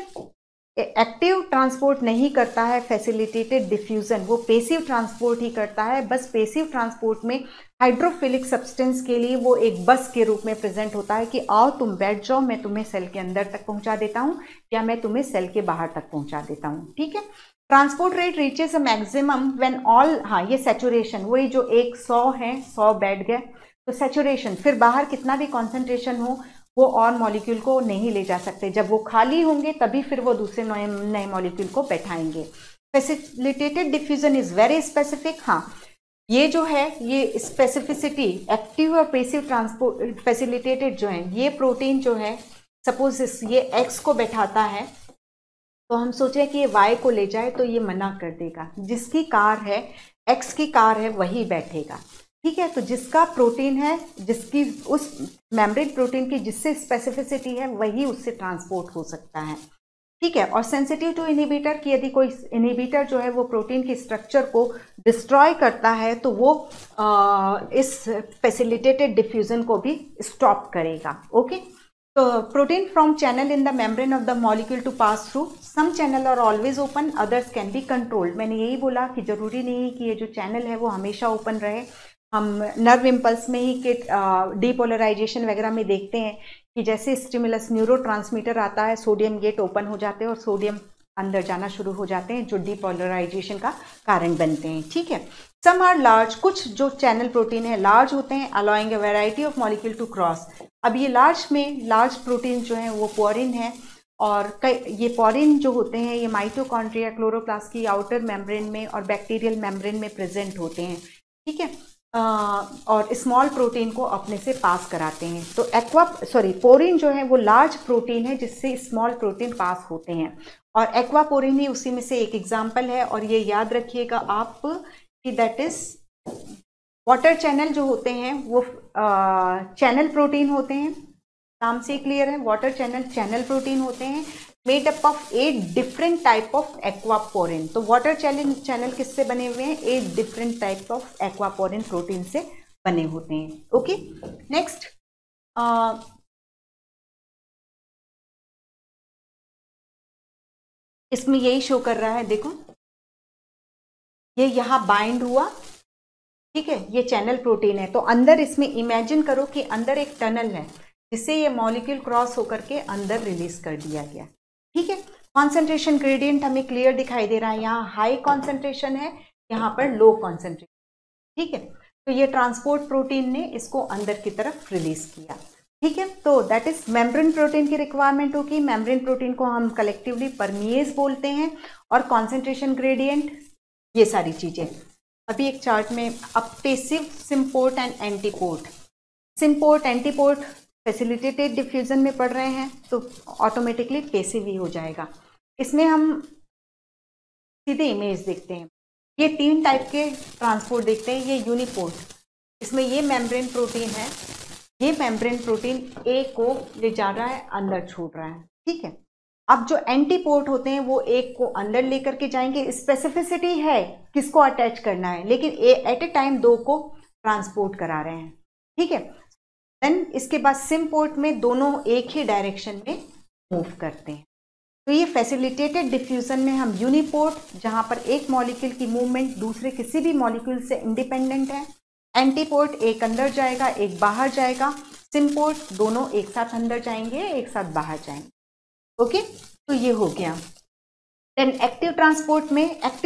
एक्टिव ट्रांसपोर्ट नहीं करता है फैसिलिटेटेड डिफ्यूजन, वो पेसिव ट्रांसपोर्ट ही करता है। बस पेसिव ट्रांसपोर्ट में हाइड्रोफिलिक सब्सटेंस के लिए वो एक बस के रूप में प्रेजेंट होता है कि आओ तुम बैठ जाओ, मैं तुम्हें सेल के अंदर तक पहुंचा देता हूं या मैं तुम्हें सेल के बाहर तक पहुंचा देता हूं। ठीक है, transport rate reaches a maximum when all, हाँ ये सैचुरेशन, वही जो 100 है, 100 बैठ गए तो सैचुरेशन, फिर बाहर कितना भी कॉन्सेंट्रेशन हो वो और मॉलिक्यूल को नहीं ले जा सकते, जब वो खाली होंगे तभी फिर वो दूसरे नए मॉलिक्यूल को बैठाएंगे। Facilitated diffusion is very specific. हाँ, ये जो है ये स्पेसिफिसिटी एक्टिव और पेसिव ट्रांसपोर्ट फैसिलिटेटेड जो है, ये प्रोटीन जो है सपोज ये एक्स को बैठाता है तो हम सोचे कि ये वाई को ले जाए तो ये मना कर देगा, जिसकी कार है एक्स की कार है वही बैठेगा। ठीक है, तो जिसका प्रोटीन है, जिसकी उस मेम्ब्रेन प्रोटीन की जिससे स्पेसिफिसिटी है वही उससे ट्रांसपोर्ट हो सकता है। ठीक है, और सेंसिटिव टू इनहिबिटर की, यदि कोई इनहिबिटर जो है वो प्रोटीन की स्ट्रक्चर को डिस्ट्रॉय करता है तो वो इस फैसिलिटेटेड डिफ्यूजन को भी स्टॉप करेगा। ओके, तो protein from channel in the membrane of the molecule to pass through, some channel are always open, others can be controlled. मैंने यही बोला कि जरूरी नहीं है कि ये जो चैनल है वो हमेशा ओपन रहे। हम नर्व इम्पल्स में ही कि डीपोलराइजेशन वगैरह में देखते हैं कि जैसे स्टिमुलस न्यूरोट्रांसमीटर आता है, सोडियम गेट ओपन हो जाते हैं और सोडियम अंदर जाना शुरू हो जाते हैं, जो डीपोलराइजेशन का कारण बनते हैं। ठीक है, सम आर लार्ज, कुछ जो चैनल प्रोटीन है लार्ज होते हैं, allowing a variety of molecule to cross. अब ये लार्ज प्रोटीन जो है वो पोरिन है, और ये पोरिन जो होते हैं ये माइटोकॉन्ड्रिया, क्लोरोप्लास्ट की आउटर मेम्ब्रेन में और बैक्टीरियल मेम्ब्रेन में प्रेजेंट होते हैं। ठीक है, और स्मॉल प्रोटीन को अपने से पास कराते हैं। तो पोरिन जो है वो लार्ज प्रोटीन है जिससे स्मॉल प्रोटीन पास होते हैं, और एक्वापोरिन ही उसी में से एक एग्जाम्पल है। और ये याद रखिएगा आप कि दैट इज वाटर चैनल जो होते हैं वो चैनल प्रोटीन होते हैं, नाम से क्लियर है, वाटर चैनल प्रोटीन होते हैं, made up of 8 different type of aquaporin. तो वाटर चैनल किससे बने हुए हैं? 8 different type of aquaporin protein से बने होते हैं। ओके, नेक्स्ट इसमें यही शो कर रहा है, देखो ये यहाँ बाइंड हुआ, ठीक है, ये चैनल प्रोटीन है। तो अंदर इसमें इमेजिन करो कि अंदर एक टनल है जिससे ये मॉलिक्यूल क्रॉस होकर के अंदर रिलीज कर दिया गया। ठीक है, कॉन्सेंट्रेशन ग्रेडियंट हमें क्लियर दिखाई दे रहा है, यहाँ हाई कॉन्सेंट्रेशन है, यहाँ पर लो कॉन्सेंट्रेशन। ठीक है, तो ये ट्रांसपोर्ट प्रोटीन ने इसको अंदर की तरफ रिलीज किया। ठीक है, तो दैट इज मेम्ब्रेन प्रोटीन की रिक्वायरमेंट होगी। मेम्ब्रेन प्रोटीन को हम कलेक्टिवली परमिएज बोलते हैं, और कॉन्सेंट्रेशन ग्रेडियंट, ये सारी चीजें। अभी एक चार्ट में अब passive, symport and antiport. Symport, antiport facilitated diffusion में पढ़ रहे हैं तो ऑटोमेटिकली पेसिव ही हो जाएगा। इसमें हम सीधे इमेज देखते हैं, ये 3 टाइप के ट्रांसपोर्ट देखते हैं। ये यूनिपोर्ट, इसमें ये मेम्ब्रेन प्रोटीन है, ये मेम्ब्रेन प्रोटीन ए को ले जा रहा है, अंदर छोड़ रहा है। ठीक है, अब जो एंटीपोर्ट होते हैं वो एक को अंदर लेकर के जाएंगे, स्पेसिफिसिटी है किसको अटैच करना है, लेकिन एट ए टाइम 2 को ट्रांसपोर्ट करा रहे हैं। ठीक है, देन इसके बाद सिम्पोर्ट में दोनों एक ही डायरेक्शन में मूव करते हैं। तो ये फैसिलिटेटेड डिफ्यूजन में हम यूनिपोर्ट, जहां पर एक मॉलिक्यूल की मूवमेंट दूसरे किसी भी मॉलिक्यूल से इंडिपेंडेंट है। एंटीपोर्ट, एक अंदर जाएगा एक बाहर जाएगा। सिम्पोर्ट, दोनों एक साथ अंदर जाएंगे एक साथ बाहर जाएंगे। ओके, तो ये हो गया। देन एक्टिव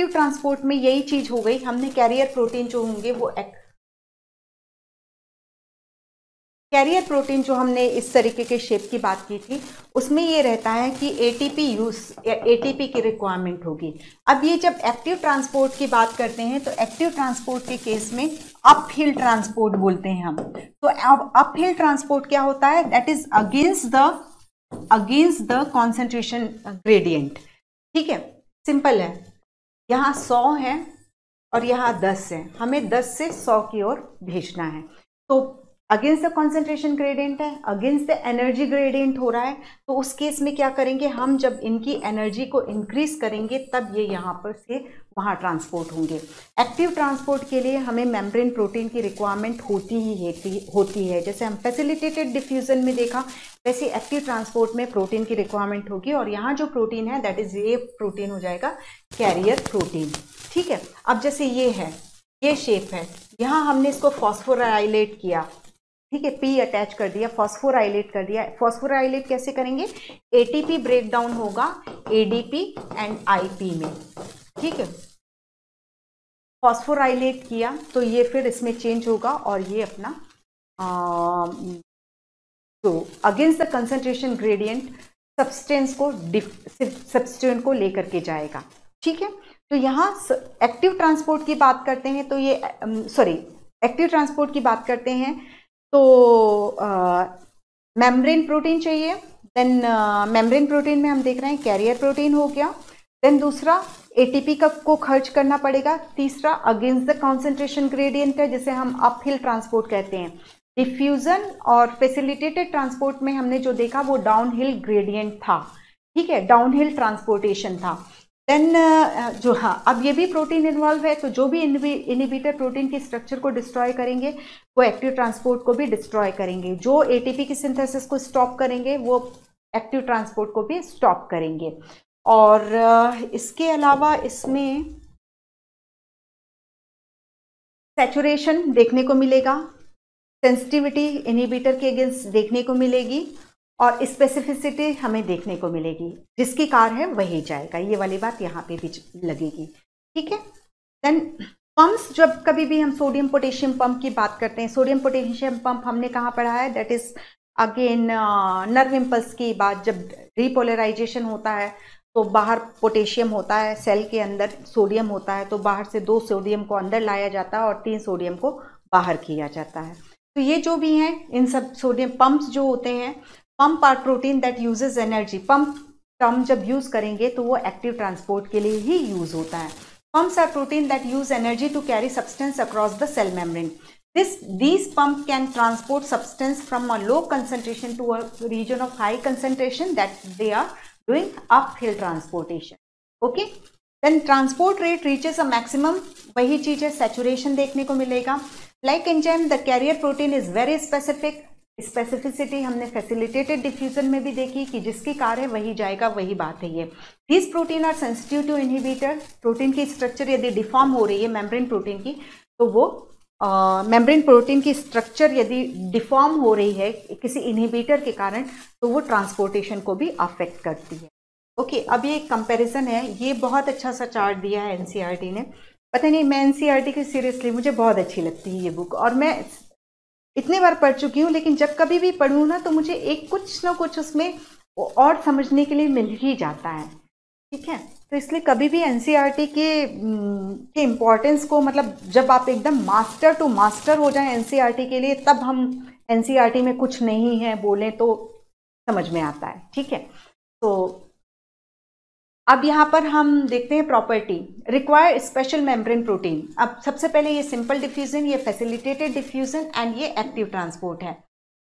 ट्रांसपोर्ट में यही चीज हो गई। हमने कैरियर प्रोटीन जो होंगे वो कैरियर प्रोटीन जो हमने इस तरीके के शेप की बात की थी, उसमें ये रहता है कि एटीपी यूज या एटीपी की रिक्वायरमेंट होगी। अब ये जब एक्टिव ट्रांसपोर्ट की बात करते हैं तो एक्टिव ट्रांसपोर्ट के केस में अपहिल ट्रांसपोर्ट बोलते हैं हम। तो अब अपहिल ट्रांसपोर्ट क्या होता है, that is against the concentration gradient. ठीक है, सिंपल है, यहाँ 100 है और यहाँ 10 है, हमें 10 से 100 की ओर भेजना है। तो अगेंस्ट द कॉन्सेंट्रेशन ग्रेडियंट है, अगेंस्ट द एनर्जी ग्रेडियंट हो रहा है। तो उस केस में क्या करेंगे हम, जब इनकी एनर्जी को इंक्रीज करेंगे तब ये यहाँ पर से वहाँ ट्रांसपोर्ट होंगे। एक्टिव ट्रांसपोर्ट के लिए हमें मेम्ब्रेन प्रोटीन की रिक्वायरमेंट होती है। जैसे हम फैसिलिटेटेड डिफ्यूजन में देखा, वैसे एक्टिव ट्रांसपोर्ट में प्रोटीन की रिक्वायरमेंट होगी। और यहाँ जो प्रोटीन है दैट इज ये प्रोटीन हो जाएगा कैरियर प्रोटीन। ठीक है, अब जैसे ये है, ये शेप है, यहाँ हमने इसको फॉस्फोराइलेट किया। ठीक है, पी अटैच कर दिया, फॉस्फोराइलेट कर दिया। फॉस्फोराइलेट कैसे करेंगे, एटीपी ब्रेक डाउन होगा एडीपी एंड आईपी में। ठीक है, फॉस्फोराइलेट किया तो ये फिर इसमें चेंज होगा और ये अपना तो against the concentration gradient substance को लेकर के जाएगा। ठीक है, तो यहाँ एक्टिव ट्रांसपोर्ट की बात करते हैं तो ये एक्टिव ट्रांसपोर्ट की बात करते हैं तो मेम्ब्रेन प्रोटीन चाहिए। देन मेम्ब्रेन प्रोटीन में हम देख रहे हैं कैरियर प्रोटीन हो गया। देन दूसरा एटीपी को खर्च करना पड़ेगा। तीसरा अगेंस्ट द कॉन्सेंट्रेशन ग्रेडियंट है, जिसे हम अपहिल ट्रांसपोर्ट कहते हैं। डिफ्यूजन और फैसिलिटेटेड ट्रांसपोर्ट में हमने जो देखा वो डाउनहिल ग्रेडियंट था। ठीक है, डाउनहिल ट्रांसपोर्टेशन था। देन अब ये भी प्रोटीन इन्वॉल्व है, तो जो भी इनहिबिटर प्रोटीन की स्ट्रक्चर को डिस्ट्रॉय करेंगे वो एक्टिव ट्रांसपोर्ट को भी डिस्ट्रॉय करेंगे। जो एटीपी की सिंथेसिस को स्टॉप करेंगे वो एक्टिव ट्रांसपोर्ट को भी स्टॉप करेंगे। और इसके अलावा इसमें सैचुरेशन देखने को मिलेगा, सेंसिटिविटी इनहिबिटर के अगेंस्ट देखने को मिलेगी, और स्पेसिफिसिटी हमें देखने को मिलेगी। जिसकी कार है वही जाएगा, ये वाली बात यहाँ पे भी लगेगी। ठीक है, देन पंप्स, जब कभी भी हम सोडियम पोटेशियम पंप की बात करते हैं, सोडियम पोटेशियम पंप हमने कहाँ पढ़ा है, that is again nerve impulse की बात। जब रिपोलराइजेशन होता है तो बाहर पोटेशियम होता है, सेल के अंदर सोडियम होता है, तो बाहर से 2 सोडियम को अंदर लाया जाता है और 3 सोडियम को बाहर किया जाता है। तो ये जो भी हैं, इन सब सोडियम पंप्स जो होते हैं, pump are protein that uses energy. Pump term जब यूज करेंगे तो वो एक्टिव ट्रांसपोर्ट के लिए ही यूज होता है। Pumps are protein that use energy to carry substance across the cell membrane. These pump can transport substance from a low concentration to a region of high concentration, that they are doing uphill transportation. Okay, then transport rate reaches a maximum, वही चीज है, saturation देखने को मिलेगा। Like enzyme, the carrier protein is very specific. Specificity हमने फैसिलिटेटेड डिफ्यूजन में भी देखी कि जिसकी कार है वही जाएगा, वही बात है ये। This protein are sensitive to inhibitor. Protein की स्ट्रक्चर यदि डिफॉर्म हो रही है मेम्ब्रेन प्रोटीन की, तो वो मेम्ब्रेन प्रोटीन की स्ट्रक्चर यदि डिफॉर्म हो रही है किसी इनहिबिटर के कारण, तो वो ट्रांसपोर्टेशन को भी अफेक्ट करती है। ओके, अब ये एक कंपैरिजन है, ये बहुत अच्छा सा चार्ट दिया है एनसीईआरटी ने। पता नहीं, मैं एनसीईआरटी की सीरियसली मुझे बहुत अच्छी लगती है ये बुक, और मैं इतने बार पढ़ चुकी हूँ, लेकिन जब कभी भी पढ़ूँ ना तो मुझे एक कुछ ना कुछ उसमें और समझने के लिए मिल ही जाता है। ठीक है, तो इसलिए कभी भी एनसीईआरटी के इम्पोर्टेंस को, मतलब जब आप एकदम मास्टर टू मास्टर हो जाए एनसीईआरटी के लिए, तब हम एनसीईआरटी में कुछ नहीं है बोलें तो समझ में आता है। ठीक है, तो अब यहाँ पर हम देखते हैं property require special membrane protein. अब सबसे पहले ये सिंपल डिफ्यूजन, ये फैसिलिटेटेड डिफ्यूजन एंड ये एक्टिव ट्रांसपोर्ट है।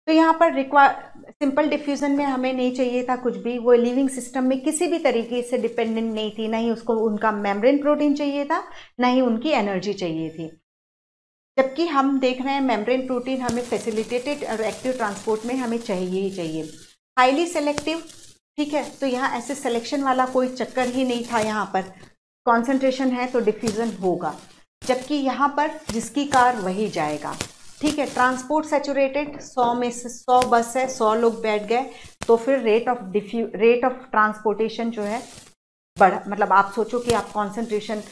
तो यहाँ पर रिक्वायर सिंपल डिफ्यूजन में हमें नहीं चाहिए था कुछ भी, वो लिविंग सिस्टम में किसी भी तरीके से डिपेंडेंट नहीं थी, ना ही उसको उनका मेम्ब्रेन प्रोटीन चाहिए था, ना ही उनकी एनर्जी चाहिए थी। जबकि हम देख रहे हैं मेम्ब्रेन प्रोटीन हमें फैसिलिटेटेड और एक्टिव ट्रांसपोर्ट में हमें चाहिए ही चाहिए। हाईली सेलेक्टिव, ठीक है, तो यहाँ ऐसे सिलेक्शन वाला कोई चक्कर ही नहीं था, यहाँ पर कॉन्सेंट्रेशन है तो डिफ्यूजन होगा, जबकि यहाँ पर जिसकी कार वही जाएगा। ठीक है, ट्रांसपोर्ट सैचुरेटेड, 100 में से 100 बस है, 100 लोग बैठ गए, तो फिर रेट ऑफ ट्रांसपोर्टेशन जो है बढ़ा। मतलब आप सोचो कि आप कॉन्सेंट्रेशन,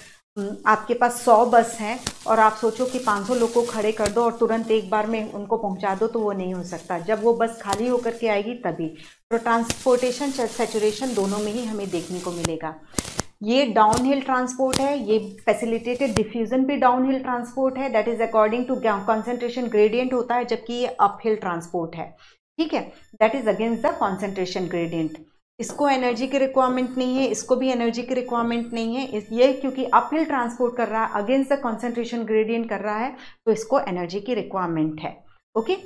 आपके पास 100 बस हैं और आप सोचो कि 500 लोग को खड़े कर दो और तुरंत एक बार में उनको पहुंचा दो, तो वो नहीं हो सकता। जब वो बस खाली होकर के आएगी तभी। तो ट्रांसपोर्टेशन सैचुरेशन दोनों में ही हमें देखने को मिलेगा। ये डाउनहिल ट्रांसपोर्ट है, ये फैसिलिटेटेड डिफ्यूजन भी डाउनहिल ट्रांसपोर्ट है, that is according to concentration gradient होता है, जबकि ये अपहिल ट्रांसपोर्ट है। ठीक है, that is against the concentration gradient. इसको एनर्जी की रिक्वायरमेंट नहीं है, इसको भी एनर्जी की रिक्वायरमेंट नहीं है। ये क्योंकि अपहिल ट्रांसपोर्ट कर रहा है, अगेंस्ट द कॉन्सेंट्रेशन ग्रेडियंट कर रहा है, तो इसको एनर्जी की रिक्वायरमेंट है। ओके,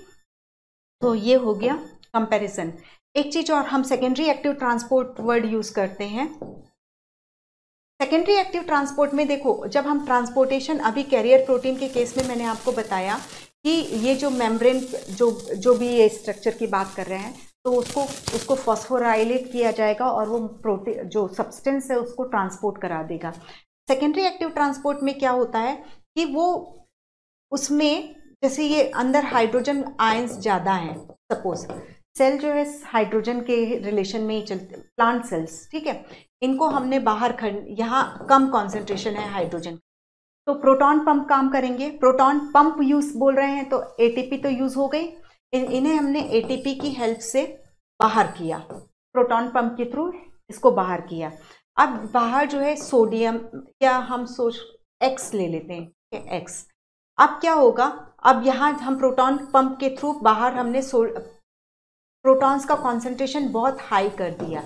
तो ये हो गया कंपैरिजन। एक चीज और, हम secondary active transport word use करते हैं। सेकेंडरी एक्टिव ट्रांसपोर्ट में देखो, जब हम ट्रांसपोर्टेशन, अभी कैरियर प्रोटीन के केस में मैंने आपको बताया कि ये जो मेम्ब्रेन जो भी ये स्ट्रक्चर की बात कर रहे हैं, तो उसको फॉस्फोराइलेट किया जाएगा और वो प्रोटीन जो सब्सटेंस है उसको ट्रांसपोर्ट करा देगा। सेकेंडरी एक्टिव ट्रांसपोर्ट में क्या होता है कि वो उसमें, जैसे ये अंदर हाइड्रोजन आयंस ज़्यादा हैं, सपोज सेल जो है हाइड्रोजन के रिलेशन में ही चलते, प्लांट सेल्स, ठीक है, इनको हमने बाहर यहाँ कम कॉन्सेंट्रेशन है हाइड्रोजन, तो प्रोटॉन पंप काम करेंगे। प्रोटॉन पंप यूज बोल रहे हैं, तो एटीपी तो यूज हो गई, इन्हें हमने एटीपी की हेल्प से बाहर किया, प्रोटॉन पंप के थ्रू इसको बाहर किया। अब बाहर जो है सोडियम, या हम एक्स ले लेते हैं, एक्स। अब क्या होगा, अब यहाँ हम प्रोटॉन पंप के थ्रू बाहर हमने प्रोटॉन्स का कॉन्सेंट्रेशन बहुत हाई कर दिया।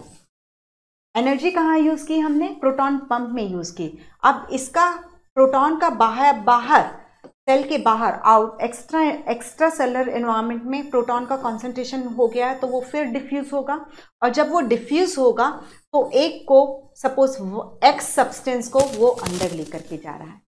एनर्जी कहाँ यूज की हमने, प्रोटॉन पंप में यूज की। अब इसका प्रोटॉन का बाहर सेल के बाहर आउट एक्स्ट्रा सेलर एनवायरनमेंट में प्रोटॉन का कॉन्सेंट्रेशन हो गया है, तो वो फिर डिफ्यूज होगा, और जब वो डिफ्यूज होगा तो एक को, सपोज एक्स सब्सटेंस को वो अंदर लेकर के जा रहा है।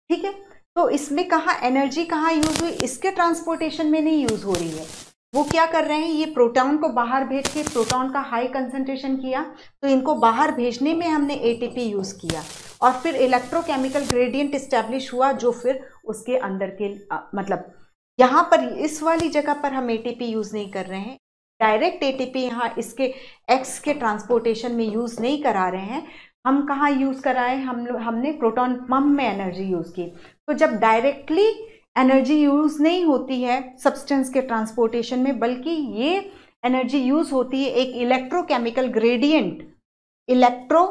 ठीक है, तो इसमें कहाँ एनर्जी कहाँ यूज हुई, इसके ट्रांसपोर्टेशन में नहीं यूज हो रही है। वो क्या कर रहे हैं, ये प्रोटॉन को बाहर भेज के प्रोटॉन का हाई कंसंट्रेशन किया, तो इनको बाहर भेजने में हमने एटीपी यूज किया, और फिर इलेक्ट्रोकेमिकल ग्रेडियंट इस्टेब्लिश हुआ, जो फिर उसके अंदर के मतलब यहाँ पर इस वाली जगह पर हम एटीपी यूज नहीं कर रहे हैं, डायरेक्ट एटीपी यहाँ इसके एक्स के ट्रांसपोर्टेशन में यूज नहीं करा रहे हैं। हम कहाँ यूज कराए, हमने प्रोटॉन पंप में एनर्जी यूज की। तो जब डायरेक्टली एनर्जी यूज नहीं होती है सब्सटेंस के ट्रांसपोर्टेशन में, बल्कि ये एनर्जी यूज होती है एक इलेक्ट्रोकेमिकल ग्रेडियंट, इलेक्ट्रो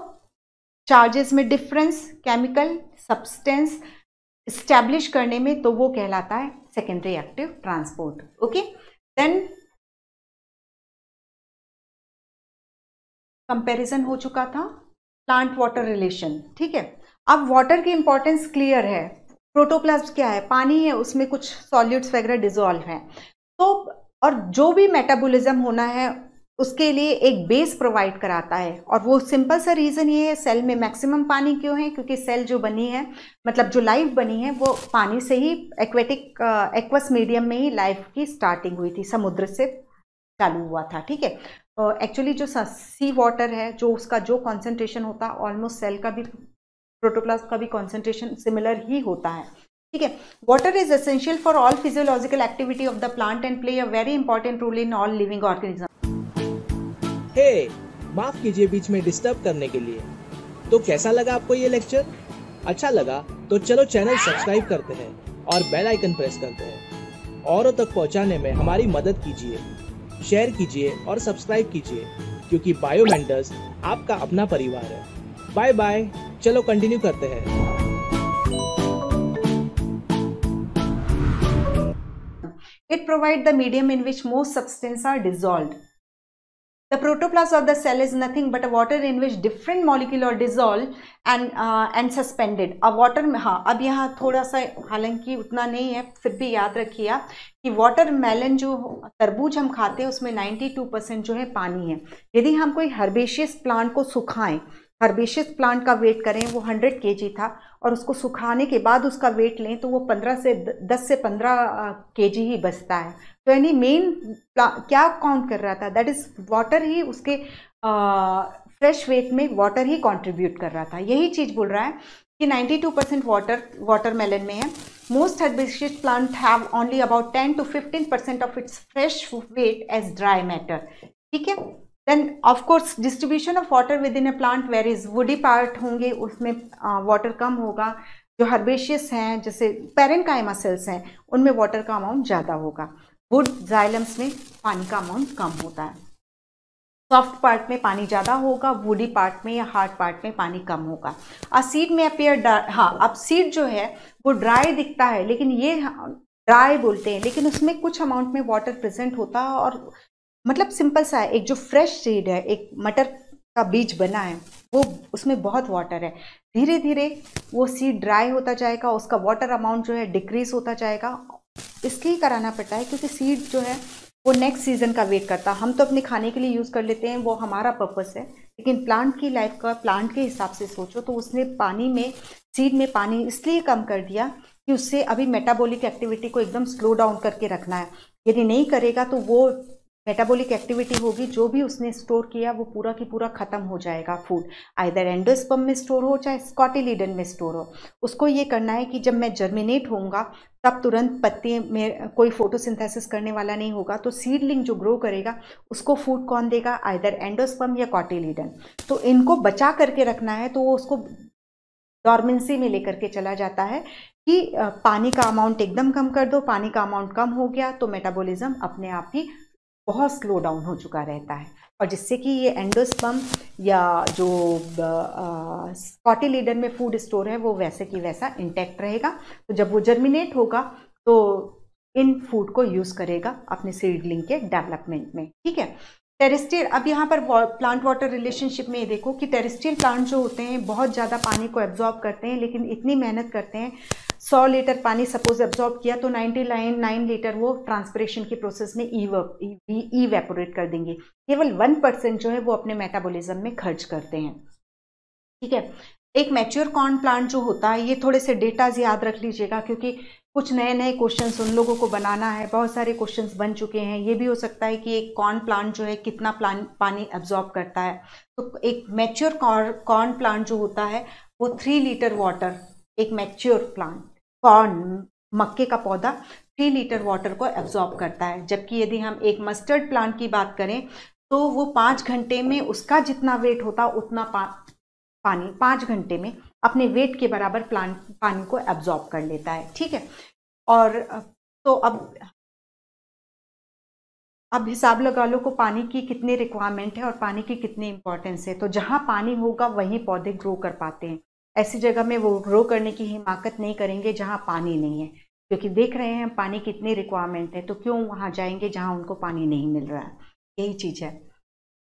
चार्जेस में डिफरेंस, केमिकल सब्सटेंस स्टैब्लिश करने में, तो वो कहलाता है secondary active transport. Okay, then comparison हो चुका था प्लांट वाटर रिलेशन। ठीक है, अब वाटर की इंपॉर्टेंस क्लियर है। प्रोटोप्लाज्म क्या है, पानी है, उसमें कुछ सॉल्यूट्स वगैरह डिजोल्व हैं, तो और जो भी मेटाबॉलिज्म होना है उसके लिए एक बेस प्रोवाइड कराता है, और वो सिंपल सा रीज़न ये है, सेल में मैक्सिमम पानी क्यों है, क्योंकि सेल जो बनी है, मतलब जो लाइफ बनी है, वो पानी से ही, एक्वस मीडियम में ही लाइफ की स्टार्टिंग हुई थी, समुद्र से चालू हुआ था। ठीक है, एक्चुअली जो सी वाटर है, जो उसका जो कॉन्सेंट्रेशन होता है, ऑलमोस्ट सेल का भी, प्रोटोप्लाज्म का भी कॉन्सेंट्रेशन सिमिलर ही होता है। ठीक है, water is essential for all physiological activity of the plant and play a very important role in all living organism. हे, माफ कीजिए बीच में डिस्टर्ब करने के लिए। तो कैसा लगा आपको ये लेक्चर? अच्छा लगा तो चलो चैनल सब्सक्राइब करते हैं और बेल आइकन प्रेस करते हैं। औरों तक पहुंचाने में हमारी मदद कीजिए, शेयर कीजिए और सब्सक्राइब कीजिए, क्योंकि बायोमेंटर्स आपका अपना परिवार है। बाय बाय, चलो कंटिन्यू करते हैं। It provides the medium in which most substances are dissolved. The protoplasm of the cell is nothing but a water in which different molecules are dissolved and suspended. अब वाटर में, हाँ, अब यहाँ थोड़ा सा, हालांकि उतना नहीं है, फिर भी याद रखिए आप कि वाटरमेलन जो तरबूज हम खाते हैं उसमें 92% जो है पानी है। यदि हम कोई हर्बेशियस प्लांट को सुखाएं, हर्बेशियस प्लांट का वेट करें, वो 100 kg था और उसको सुखाने के बाद उसका वेट लें तो वो 10 से 15 kg ही बचता है। तो यानी मेन क्या काउंट कर रहा था, दैट इज वाटर ही, उसके फ्रेश वेट में वाटर ही कंट्रीब्यूट कर रहा था। यही चीज बोल रहा है कि 92% वाटरमेलन में है। Most herbaceous plant have only about 10 to 15% of its fresh weight as dry matter. ठीक है। Then of course distribution of water within a plant varies. Woody part होंगे उसमें वाटर कम होगा। जो हर्बेशियस हैं जैसे पैरेन्काइमा सेल्स हैं उनमें वाटर का अमाउंट ज़्यादा होगा। वुड जाइलम्स में पानी का अमाउंट कम होता है। सॉफ्ट पार्ट में पानी ज़्यादा होगा, वुडी पार्ट में या हार्ड पार्ट में पानी कम होगा। सीड में अपीयर, हाँ, अब सीड जो है वो ड्राई दिखता है, लेकिन ये ड्राई बोलते हैं, लेकिन उसमें कुछ अमाउंट में वाटर प्रेजेंट होता है। और मतलब सिंपल सा है, एक जो फ्रेश सीड है, एक मटर का बीज बना है, वो उसमें बहुत वाटर है। धीरे धीरे वो सीड ड्राई होता जाएगा, उसका वाटर अमाउंट जो है डिक्रीज होता जाएगा। इसलिए कराना पड़ता है क्योंकि सीड जो है वो नेक्स्ट सीजन का वेट करता है। हम तो अपने खाने के लिए यूज़ कर लेते हैं, वो हमारा पर्पस है, लेकिन प्लांट की लाइफ का, प्लांट के हिसाब से सोचो तो उसने पानी में, सीड में पानी इसलिए कम कर दिया कि उससे अभी मेटाबॉलिक एक्टिविटी को एकदम स्लो डाउन करके रखना है। यदि नहीं करेगा तो वो मेटाबॉलिक एक्टिविटी होगी, जो भी उसने स्टोर किया वो पूरा की पूरा खत्म हो जाएगा। फूड आइदर एंडोस्पर्म में स्टोर हो चाहे स्कॉटिलीडन में स्टोर हो। उसको ये करना है कि जब मैं जर्मिनेट होऊंगा तब तुरंत पत्ते में कोई फोटोसिंथेसिस करने वाला नहीं होगा, तो सीडलिंग जो ग्रो करेगा उसको फूड कौन देगा, आइदर एंडोस्पर्म या कॉटिलीडन। तो इनको बचा करके रखना है, तो वो उसको डॉर्मेंसी में लेकर के चला जाता है कि पानी का अमाउंट एकदम कम कर दो। पानी का अमाउंट कम हो गया तो मेटाबॉलिज्म अपने आप ही बहुत स्लो डाउन हो चुका रहता है, और जिससे कि ये एंडोस्पर्म या जो कॉटिलीडन में फूड स्टोर है वो वैसे की वैसा इंटैक्ट रहेगा। तो जब वो जर्मिनेट होगा तो इन फूड को यूज़ करेगा अपने सीडलिंग के डेवलपमेंट में। ठीक है। टेरेस्ट्रियल, अब यहाँ पर प्लांट वाटर रिलेशनशिप में देखो कि टेरेस्ट्रियल प्लांट जो होते हैं बहुत ज़्यादा पानी को एब्जॉर्ब करते हैं, लेकिन इतनी मेहनत करते हैं, 100 लीटर पानी सपोज एब्जॉर्ब किया तो 99 लीटर वो ट्रांसपिरेशन की प्रोसेस में इवेपोरेट कर देंगे। केवल 1% जो है वो अपने मेटाबॉलिज्म में खर्च करते हैं। ठीक है। एक मैच्योर कॉर्न प्लांट जो होता है, ये थोड़े से डेटाज याद रख लीजिएगा क्योंकि कुछ नए नए क्वेश्चंस उन लोगों को बनाना है। बहुत सारे क्वेश्चंस बन चुके हैं। ये भी हो सकता है कि एक कॉर्न प्लांट जो है कितना पानी एब्जॉर्ब करता है। तो एक मैच्योर कॉर्न प्लांट जो होता है वो 3 लीटर वाटर, एक मैच्योर प्लांट कॉर्न, मक्के का पौधा 3 लीटर वाटर को एब्जॉर्ब करता है। जबकि यदि हम एक मस्टर्ड प्लांट की बात करें तो वो 5 घंटे में उसका जितना वेट होता उतना पानी 5 घंटे में अपने वेट के बराबर प्लांट पानी को एब्जॉर्ब कर लेता है। ठीक है। और तो अब हिसाब लगा लो को पानी की कितनी रिक्वायरमेंट है और पानी की कितनी इंपॉर्टेंस है। तो जहाँ पानी होगा वहीं पौधे ग्रो कर पाते हैं। ऐसी जगह में वो ग्रो करने की हिमाकत नहीं करेंगे जहाँ पानी नहीं है, क्योंकि देख रहे हैं पानी कितनी रिक्वायरमेंट है, तो क्यों वहाँ जाएंगे जहाँ उनको पानी नहीं मिल रहा है। यही चीज़ है।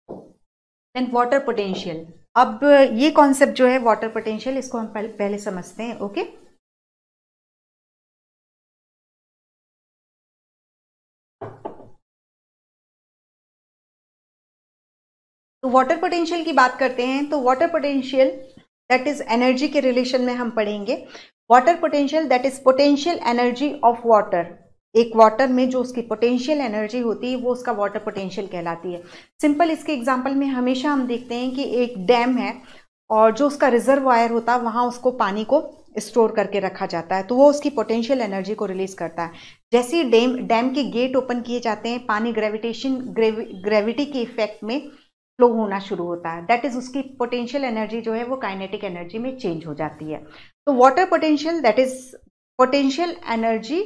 Then water potential. अब ये कॉन्सेप्ट जो है वाटर पोटेंशियल, इसको हम पहले समझते हैं। ओके। तो वाटर पोटेंशियल की बात करते हैं तो water potential that is energy के रिलेशन में हम पढ़ेंगे। Water potential that is potential energy of water. एक वाटर में जो उसकी पोटेंशियल एनर्जी होती है वो उसका वाटर पोटेंशियल कहलाती है। सिंपल इसके एग्जांपल में हमेशा हम देखते हैं कि एक डैम है और जो उसका रिजर्वायर होता है वहाँ उसको पानी को स्टोर करके रखा जाता है, तो वो उसकी पोटेंशियल एनर्जी को रिलीज करता है। जैसे ही डैम के गेट ओपन किए जाते हैं, पानी ग्रेविटी के इफेक्ट में फ्लो होना शुरू होता है, दैट इज उसकी पोटेंशियल एनर्जी जो है वो काइनेटिक एनर्जी में चेंज हो जाती है। तो water potential, that is potential energy,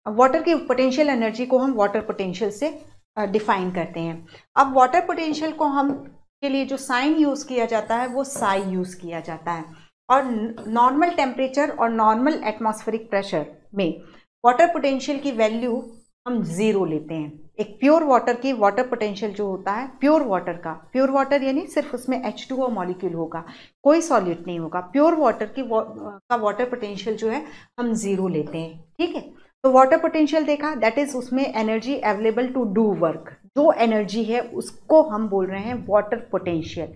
water की पोटेंशियल एनर्जी को हम वाटर पोटेंशियल से डिफाइन करते हैं। अब वाटर पोटेंशियल को हम के लिए जो साइन यूज किया जाता है वो साई यूज किया जाता है, और नॉर्मल टेम्परेचर और नॉर्मल एटमॉस्फेरिक प्रेशर में वाटर पोटेंशियल की वैल्यू हम 0 लेते हैं। एक प्योर वाटर की वाटर पोटेंशियल जो होता है, प्योर वाटर का, प्योर वाटर यानी सिर्फ उसमें H2O मॉलिक्यूल होगा, कोई सॉलिड नहीं होगा, प्योर वाटर की का वाटर पोटेंशियल जो है हम 0 लेते हैं। ठीक है, तो वाटर पोटेंशियल देखा, दैट इज उसमें energy available to do work, जो एनर्जी है उसको हम बोल रहे हैं वाटर पोटेंशियल।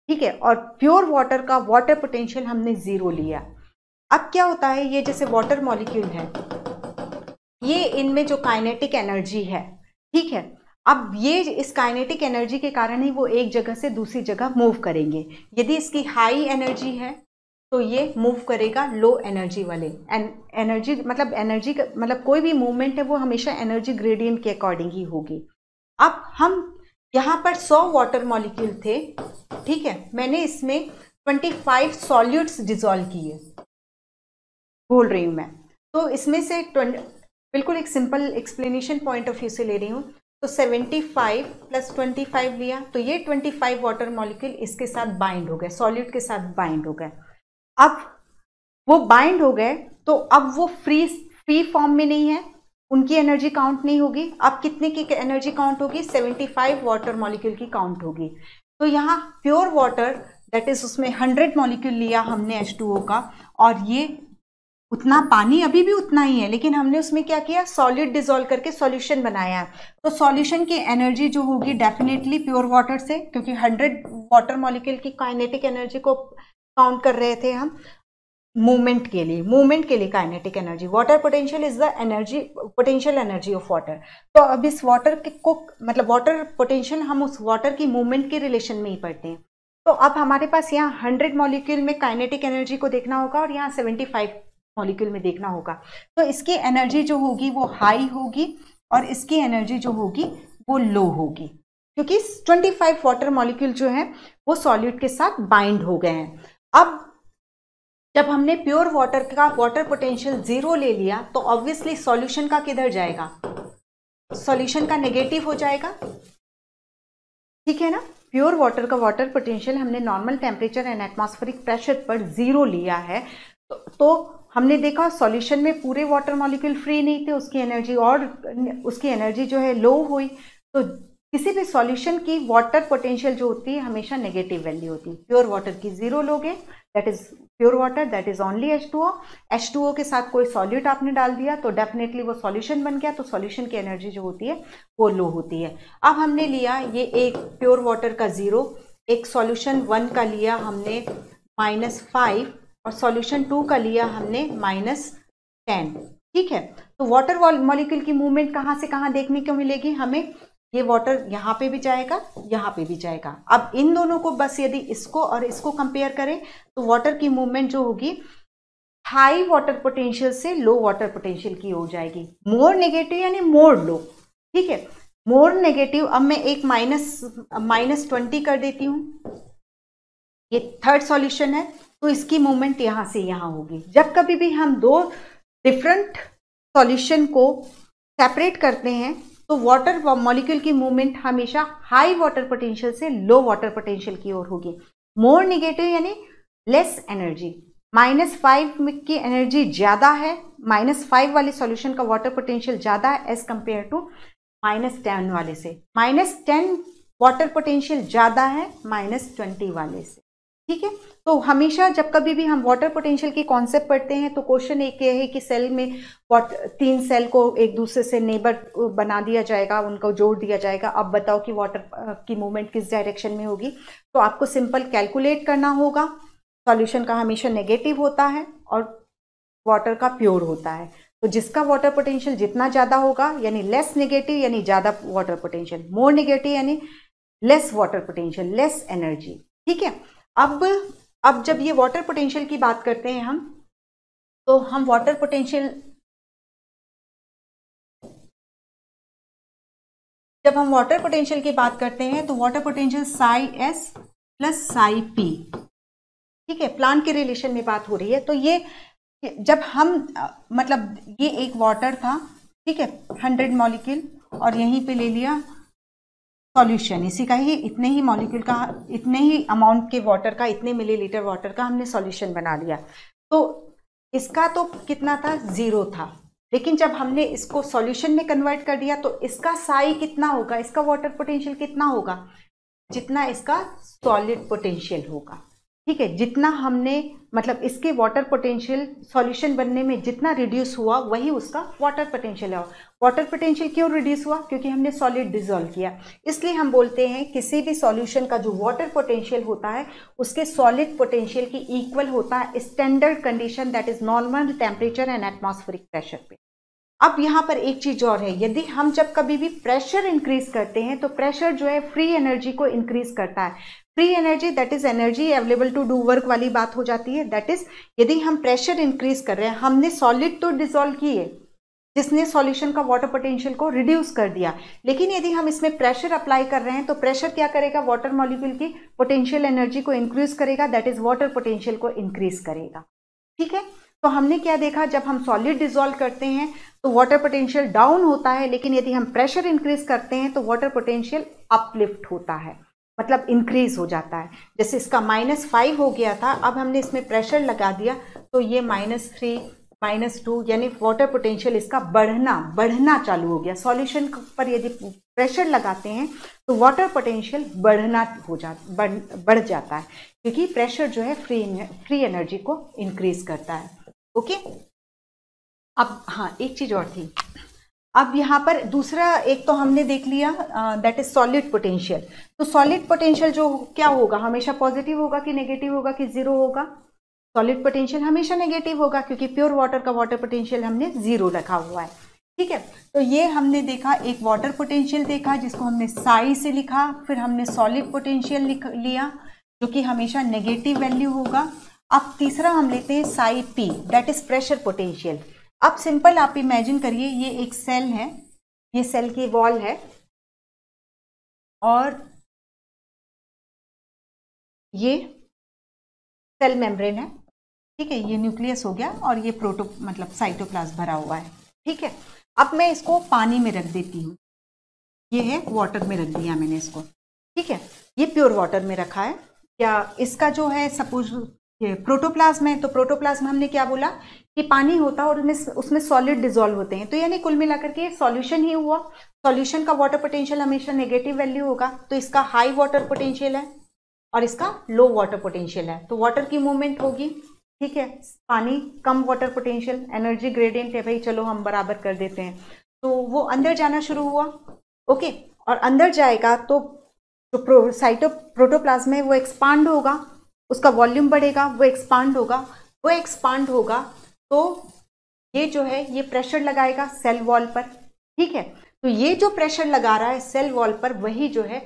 ठीक है, और प्योर वाटर का वाटर पोटेंशियल हमने 0 लिया। अब क्या होता है, ये जैसे वाटर मॉलिक्यूल है, ये इनमें जो काइनेटिक एनर्जी है, ठीक है, अब ये इस काइनेटिक एनर्जी के कारण ही वो एक जगह से दूसरी जगह मूव करेंगे। यदि इसकी हाई एनर्जी है तो ये मूव करेगा लो एनर्जी वाले, एनर्जी मतलब एनर्जी मतलब कोई भी मूवमेंट है वो हमेशा एनर्जी ग्रेडियंट के अकॉर्डिंग ही होगी। अब हम यहाँ पर 100 वाटर मॉलिक्यूल थे, ठीक है, मैंने इसमें 25 सॉल्यूट्स डिजोल्व किए, बोल रही हूँ मैं, तो इसमें से बिल्कुल एक simple explanation point of view से ले रही हूँ, तो 75 + 25 लिया, तो ये 25 वाटर मॉलिक्यूल इसके साथ बाइंड हो गए, सॉल्यूट के साथ बाइंड हो गए। अब वो बाइंड हो गए तो अब वो फ्री फॉर्म में नहीं है, उनकी एनर्जी काउंट नहीं होगी। अब कितने की एनर्जी काउंट होगी, 75 वाटर मॉलिक्यूल की काउंट होगी। तो यहाँ प्योर वाटर, दैट इज उसमें 100 मॉलिक्यूल लिया हमने H2O का, और ये उतना पानी अभी भी उतना ही है, लेकिन हमने उसमें क्या किया, सॉलिड डिसॉल्व करके सॉल्यूशन बनाया। तो सॉल्यूशन की एनर्जी जो होगी डेफिनेटली प्योर वाटर से, क्योंकि 100 वाटर मॉलिक्यूल की काइनेटिक एनर्जी को काउंट कर रहे थे हम मूवमेंट के लिए kinetic energy. Water potential is the energy, potential energy of water. तो अब इस वाटर को मतलब वाटर पोटेंशियल हम उस वाटर की मूवमेंट के रिलेशन में ही पढ़ते हैं। तो अब हमारे पास यहाँ 100 मॉलिक्यूल में काइनेटिक एनर्जी को देखना होगा और यहाँ 75 मॉलिक्यूल में देखना होगा। तो इसकी एनर्जी जो होगी वो हाई होगी और इसकी एनर्जी जो होगी वो लो होगी, क्योंकि 25 वाटर मॉलिक्यूल जो है वो सॉल्यूट के साथ बाइंड हो गए हैं। अब जब हमने प्योर वाटर का वाटर पोटेंशियल 0 ले लिया तो ऑब्वियसली सॉल्यूशन का किधर जाएगा, सॉल्यूशन का नेगेटिव हो जाएगा, ठीक है ना। प्योर वाटर का वाटर पोटेंशियल हमने normal temperature and atmospheric pressure पर 0 लिया है, तो हमने देखा सॉल्यूशन में पूरे वाटर मॉलिक्यूल फ्री नहीं थे, उसकी एनर्जी जो है लो हुई। तो किसी भी सॉल्यूशन की वाटर पोटेंशियल जो होती है हमेशा नेगेटिव वैल्यू होती है। प्योर वाटर की 0 लोगे, that is pure water, that is only H2O। H2O के साथ कोई सॉल्यूट आपने डाल दिया तो डेफिनेटली वो सॉल्यूशन बन गया, तो सॉल्यूशन की एनर्जी जो होती है वो लो होती है। अब हमने लिया ये एक प्योर वाटर का 0, एक सॉल्यूशन 1 का लिया हमने -5 और सॉल्यूशन 2 का लिया हमने -10, ठीक है। तो वाटर मॉलिक्यूल की मूवमेंट कहाँ से कहाँ देखने को मिलेगी हमें, ये वाटर यहाँ पे भी जाएगा, यहाँ पे भी जाएगा। अब इन दोनों को बस यदि इसको और इसको कंपेयर करें तो वाटर की मूवमेंट जो होगी हाई वाटर पोटेंशियल से लो वाटर पोटेंशियल की हो जाएगी, मोर नेगेटिव यानी मोर लो, ठीक है, मोर नेगेटिव। अब मैं एक -20 कर देती हूँ, ये थर्ड सॉल्यूशन है, तो इसकी मूवमेंट यहाँ से यहाँ होगी। जब कभी भी हम दो डिफरेंट सॉल्यूशन को सेपरेट करते हैं तो वाटर मॉलिक्यूल की मूवमेंट हमेशा हाई वाटर पोटेंशियल से लो वाटर पोटेंशियल की ओर होगी। मोर नेगेटिव यानी लेस एनर्जी, -5 की एनर्जी ज़्यादा है, -5 वाले सॉल्यूशन का वाटर पोटेंशियल ज़्यादा है एज कंपेयर टू -10 वाले से। -10 वाटर पोटेंशियल ज़्यादा है -20 वाले से, ठीक है। तो हमेशा जब कभी भी हम वाटर पोटेंशियल की कॉन्सेप्ट पढ़ते हैं तो क्वेश्चन एक ये है कि सेल में 3 सेल को एक दूसरे से नेबर बना दिया जाएगा, उनको जोड़ दिया जाएगा। अब बताओ कि वाटर की मूवमेंट किस डायरेक्शन में होगी, तो आपको सिंपल कैलकुलेट करना होगा। सॉल्यूशन का हमेशा नेगेटिव होता है और वाटर का प्योर होता है, तो जिसका वाटर पोटेंशियल जितना ज़्यादा होगा यानी लेस नेगेटिव यानी ज़्यादा वाटर पोटेंशियल, मोर नेगेटिव यानी less water potential, less energy, ठीक है। अब जब ये वाटर पोटेंशियल की बात करते हैं हम, तो हम वाटर पोटेंशियल जब हम वाटर पोटेंशियल की बात करते हैं तो water potential Sai S plus psi P, ठीक है, प्लांट के रिलेशन में बात हो रही है। तो ये जब हम मतलब ये एक वाटर था, ठीक है, 100 मॉलिक्यूल, और यहीं पे ले लिया सॉल्यूशन, इसी का ही इतने ही मॉलिक्यूल का, इतने ही अमाउंट के वाटर का, इतने मिलीलीटर वाटर का हमने सॉल्यूशन बना लिया। तो इसका तो कितना था, 0 था, लेकिन जब हमने इसको सॉल्यूशन में कन्वर्ट कर दिया तो इसका साई कितना होगा, इसका वाटर पोटेंशियल कितना होगा, जितना इसका सॉलिड पोटेंशियल होगा, ठीक है। जितना हमने मतलब इसके वाटर पोटेंशियल सॉल्यूशन बनने में जितना रिड्यूस हुआ वही उसका वाटर पोटेंशियल है। वाटर पोटेंशियल क्यों रिड्यूस हुआ, क्योंकि हमने सॉलिड डिसॉल्व किया। इसलिए हम बोलते हैं किसी भी सॉल्यूशन का जो वाटर पोटेंशियल होता है उसके सॉलिड पोटेंशियल की इक्वल होता है standard condition, that is normal temperature and atmospheric pressure पे। अब यहाँ पर एक चीज और है, यदि हम जब कभी भी प्रेशर इंक्रीज करते हैं तो प्रेशर जो है फ्री एनर्जी को इंक्रीज करता है। Free energy that is energy available to do work वाली बात हो जाती है। दैट इज यदि हम प्रेशर इंक्रीज कर रहे हैं, हमने सॉलिड तो डिसॉल्व की है जिसने सॉल्यूशन का वाटर पोटेंशियल को रिड्यूस कर दिया, लेकिन यदि हम इसमें प्रेशर अप्लाई कर रहे हैं तो प्रेशर क्या करेगा, वाटर मॉलिक्यूल की पोटेंशियल एनर्जी को इंक्रीज करेगा, दैट इज वाटर पोटेंशियल को इंक्रीज करेगा, ठीक है। तो हमने क्या देखा, जब हम सॉलिड डिसॉल्व करते हैं तो वाटर पोटेंशियल डाउन होता है, लेकिन यदि हम प्रेशर इंक्रीज करते हैं तो वाटर पोटेंशियल अपलिफ्ट होता है, मतलब इंक्रीज हो जाता है। जैसे इसका -5 हो गया था, अब हमने इसमें प्रेशर लगा दिया तो ये -3 -2 यानी वाटर पोटेंशियल इसका बढ़ना चालू हो गया। सॉल्यूशन पर यदि प्रेशर लगाते हैं तो वाटर पोटेंशियल बढ़ जाता है, क्योंकि प्रेशर जो है फ्री एनर्जी को इंक्रीज करता है। ओके, अब हाँ एक चीज और थी, अब यहाँ पर दूसरा एक तो हमने देख लिया, दैट इज सॉलिड पोटेंशियल। तो सॉलिड पोटेंशियल जो क्या होगा, हमेशा पॉजिटिव होगा कि नेगेटिव होगा कि 0 होगा, सॉलिड पोटेंशियल हमेशा नेगेटिव होगा, क्योंकि प्योर वाटर का वाटर पोटेंशियल हमने 0 रखा हुआ है, ठीक है। तो ये हमने देखा, एक वाटर पोटेंशियल देखा जिसको हमने साई से लिखा, फिर हमने सॉलिड पोटेंशियल लिया जो कि हमेशा नेगेटिव वैल्यू होगा। अब तीसरा हम लेते हैं Sai P, that is pressure potential. अब सिंपल आप इमेजिन करिए, ये एक सेल है, ये सेल की वॉल है और ये सेल मेम्ब्रेन है, ठीक है, ये न्यूक्लियस हो गया और ये मतलब साइटोप्लाज्म भरा हुआ है, ठीक है। अब मैं इसको पानी में रख देती हूँ, ये है वाटर में रख दिया मैंने इसको, ठीक है, ये प्योर वाटर में रखा है। क्या इसका जो है सपोज ये प्रोटोप्लाज्म है, तो प्रोटोप्लाज्म हमने क्या बोला कि पानी होता है और उसमें सॉलिड डिसॉल्व होते हैं, तो यानी कुल मिलाकर के सॉल्यूशन ही हुआ। सॉल्यूशन का वाटर पोटेंशियल हमेशा नेगेटिव वैल्यू होगा, तो इसका हाई वाटर पोटेंशियल है और इसका लो वाटर पोटेंशियल है, तो वाटर की मूवमेंट होगी, ठीक है। पानी कम वाटर पोटेंशियल, एनर्जी ग्रेडियंट है भाई, चलो हम बराबर कर देते हैं, तो वो अंदर जाना शुरू हुआ, ओके, और अंदर जाएगा तो जो प्रोटोप्लाज्म है वो एक्सपांड होगा, उसका वॉल्यूम बढ़ेगा, वो एक्सपांड होगा, तो ये जो है ये प्रेशर लगाएगा सेल वॉल पर, ठीक है। तो ये जो प्रेशर लगा रहा है सेल वॉल पर, वही जो है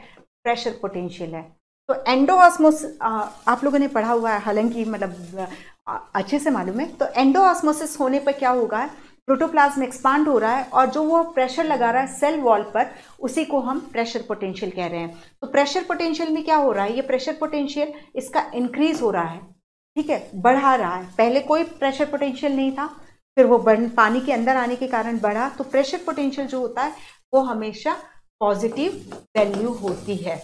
प्रेशर पोटेंशियल है। तो एंडोऑस्मोसिस आप लोगों ने पढ़ा हुआ है, हालांकि मतलब अच्छे से मालूम है। तो एंडोऑस्मोसिस होने पर क्या होगा, प्रोटोप्लाज्म एक्सपांड हो रहा है और जो वो प्रेशर लगा रहा है सेल वॉल पर, उसी को हम प्रेशर पोटेंशियल कह रहे हैं। तो प्रेशर पोटेंशियल में क्या हो रहा है, ये प्रेशर पोटेंशियल इसका इंक्रीज हो रहा है, ठीक है, बढ़ा रहा है। पहले कोई प्रेशर पोटेंशियल नहीं था, फिर वो पानी के अंदर आने के कारण बढ़ा, तो प्रेशर पोटेंशियल जो होता है वो हमेशा पॉजिटिव वैल्यू होती है,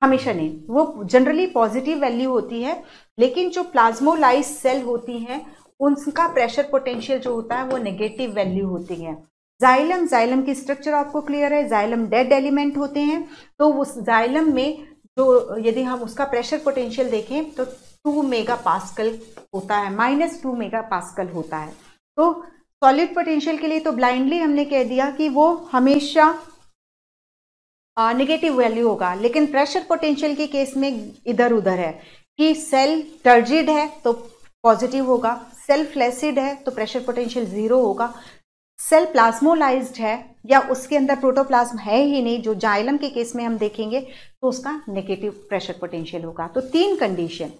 हमेशा नहीं, वो जनरली पॉजिटिव वैल्यू होती है। लेकिन जो प्लाज्मोलाइज सेल होती हैं उनका प्रेशर पोटेंशियल जो होता है वो नेगेटिव वैल्यू होती है। जाइलम की स्ट्रक्चर आपको क्लियर है, जाइलम डेड एलिमेंट होते हैं, तो उस जाइलम में जो यदि हम उसका प्रेशर पोटेंशियल देखें तो 2 मेगापास्कल होता है, -2 मेगापास्कल होता है। तो सॉलिड पोटेंशियल के लिए तो ब्लाइंडली हमने कह दिया कि वो हमेशा नेगेटिव वैल्यू होगा, लेकिन प्रेशर पोटेंशियल के केस में इधर उधर है कि सेल टर्जिड है तो पॉजिटिव होगा, सेल फ्लैसिड है तो प्रेशर पोटेंशियल 0 होगा, सेल प्लाज्मोलाइज्ड है या उसके अंदर प्रोटोप्लाज्म है ही नहीं, जो जाइलम के केस में हम देखेंगे, तो उसका नेगेटिव प्रेशर पोटेंशियल होगा। तो 3 condition,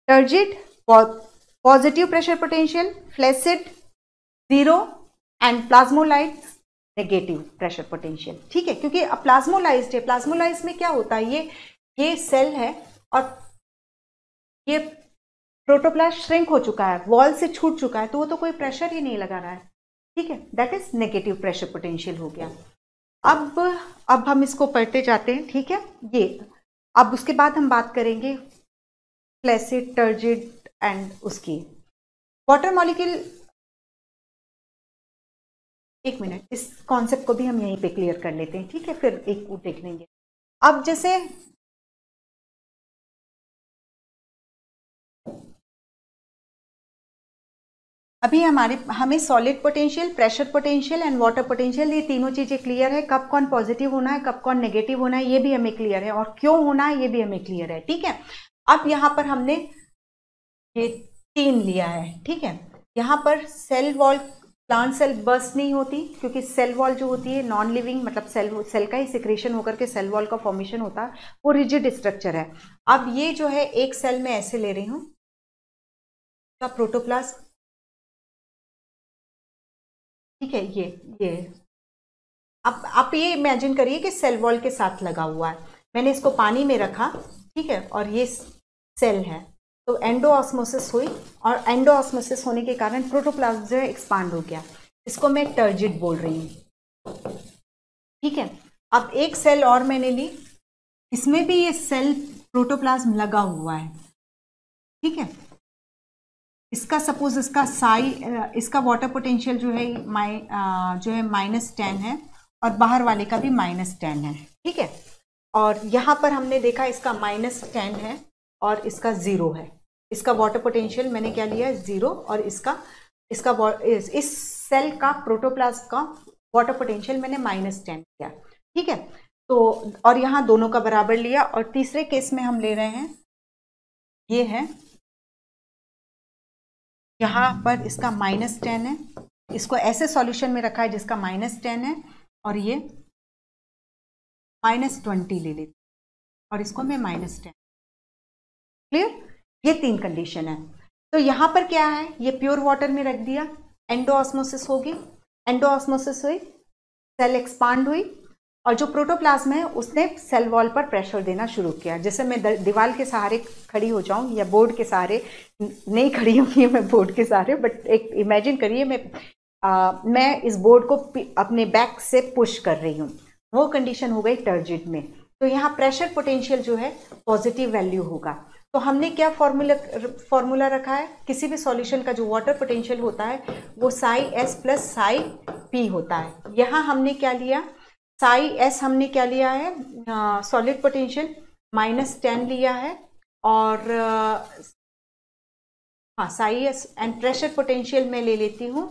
turgid positive pressure potential, flaccid 0 and plasmolysed negative pressure potential, ठीक है, क्योंकि अब प्लाज्मोलाइज्ड है। प्लाज्मोलाइज्ड में क्या होता है, ये सेल है और ये प्रोटोप्लास्ट श्रिंक हो चुका है, वॉल से छूट चुका है, तो वो तो कोई प्रेशर ही नहीं लगा रहा है, ठीक है, that is negative pressure potential हो गया। अब हम इसको पढ़ते जाते हैं, ठीक है। ये अब उसके बाद हम बात करेंगे फ्लैसिड, टर्जिड एंड उसकी वाटर मॉलिक्यूल। एक मिनट, इस कॉन्सेप्ट को भी हम यहीं पे क्लियर कर लेते हैं, ठीक है, फिर एक वो देख लेंगे। अब जैसे अभी हमें solid potential, pressure potential and water potential, ये तीनों चीजें क्लियर है। कब कौन पॉजिटिव होना है, कब कौन नेगेटिव होना है, ये भी हमें क्लियर है, और क्यों होना है ये भी हमें क्लियर है, ठीक है। अब यहाँ पर हमने ये 3 लिया है, ठीक है। यहाँ पर cell wall, plant cell burst नहीं होती, क्योंकि सेल वॉल जो होती है नॉन लिविंग, मतलब सेल का ही सिक्रेशन होकर के सेल वॉल का फॉर्मेशन होता है, वो रिजिड स्ट्रक्चर है। अब ये जो है एक सेल में ऐसे ले रही हूँ का प्रोटोप्लाज्म, ठीक है, ये अब आप ये इमेजिन करिए कि सेल वॉल के साथ लगा हुआ है, मैंने इसको पानी में रखा, ठीक है, और ये सेल है, तो एंडोऑस्मोसिस हुई, और एंडोऑस्मोसिस होने के कारण प्रोटोप्लाज्म जो है एक्सपांड हो गया, इसको मैं टर्जिड बोल रही हूँ, ठीक है। अब एक सेल और मैंने ली, इसमें भी ये सेल प्रोटोप्लाज्म लगा हुआ है, ठीक है। इसका सपोज इसका वाटर पोटेंशियल जो है -10 है, और बाहर वाले का भी -10 है, ठीक है। और यहाँ पर हमने देखा इसका -10 है और इसका 0 है, इसका वाटर पोटेंशियल मैंने क्या लिया है 0, और इस सेल का प्रोटोप्लाज्म का वाटर पोटेंशियल मैंने -10 लिया, ठीक है। तो और यहाँ दोनों का बराबर लिया, और तीसरे केस में हम ले रहे हैं, ये है यहाँ पर इसका -10 है, इसको ऐसे सॉल्यूशन में रखा है जिसका -10 है, और ये -20 ले लेती, और इसको मैं -10, क्लियर। ये 3 कंडीशन है। तो यहाँ पर क्या है, ये प्योर वाटर में रख दिया, एंडोऑस्मोसिस होगी, एंडोऑस्मोसिस हुई, सेल एक्सपांड हुई, और जो प्रोटोप्लाज्म है उसने सेल वॉल पर प्रेशर देना शुरू किया। जैसे मैं दीवार के सहारे खड़ी हो जाऊं या बोर्ड के सहारे, नहीं खड़ी होंगी मैं बोर्ड के सहारे, बट एक इमेजिन करिए मैं इस बोर्ड को अपने बैक से पुश कर रही हूँ, वो कंडीशन हो गई टर्जिड में। तो यहाँ प्रेशर पोटेंशियल जो है पॉजिटिव वैल्यू होगा। तो हमने क्या फॉर्मूला रखा है, किसी भी सॉल्यूशन का जो वाटर पोटेंशियल होता है वो psi-s + psi-p होता है। यहाँ हमने क्या लिया, psi-s हमने क्या लिया है, सॉलिड पोटेंशियल -10 लिया है, और हाँ psi-s एंड प्रेशर पोटेंशियल मैं ले लेती हूँ,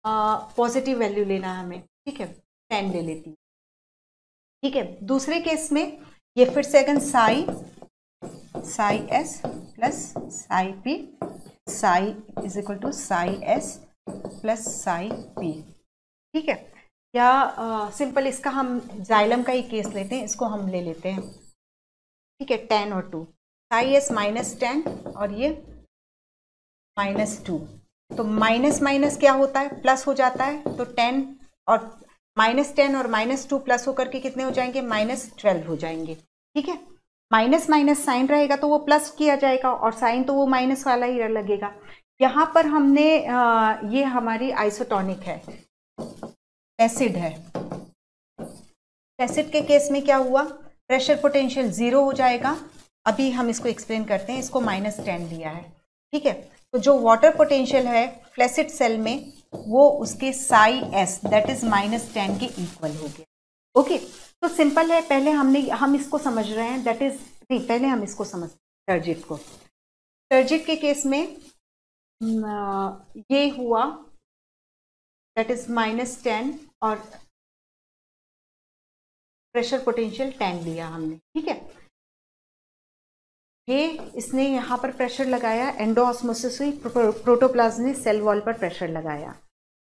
पॉजिटिव वैल्यू लेना है हमें, ठीक है, 10 ले लेती हूँ, ठीक है। दूसरे केस में ये फिर से again psi-s + psi-p, psi = psi-s + psi-p, ठीक है। या सिंपल इसका हम जाइलम का ही केस लेते हैं, इसको हम ले लेते हैं, ठीक है, 10 और 2, psi-s -10 और ये -2, तो माइनस क्या होता है, प्लस हो जाता है, तो 10 और -10 और -2 प्लस होकर के कितने हो जाएंगे, -12 हो जाएंगे, ठीक है। माइनस साइन रहेगा तो वो प्लस किया जाएगा, और साइन तो वो माइनस वाला ही लगेगा। यहाँ पर हमने ये हमारी आइसोटोनिक है, एसिड है, एसिड के केस में क्या हुआ, प्रेशर पोटेंशियल 0 हो जाएगा। अभी हम इसको एक्सप्लेन करते हैं, इसको -10 लिया है, ठीक है। तो जो वाटर पोटेंशियल है फ्लैसिड सेल में वो उसके psi-s दैट इज -10 के इक्वल हो गया, ओके। तो सिंपल है, पहले हम इसको समझ रहे हैं, दैट इज नहीं, पहले हम इसको समझ टर्जिड को। टर्जिड के केस में ये हुआ, दैट इज -10 और प्रेशर पोटेंशियल 10 लिया हमने, ठीक है। ये इसने यहाँ पर प्रेशर लगाया, एंडोऑस्मोसिस हुई, प्रोटोप्लाज्म ने सेल वॉल पर प्रेशर लगाया,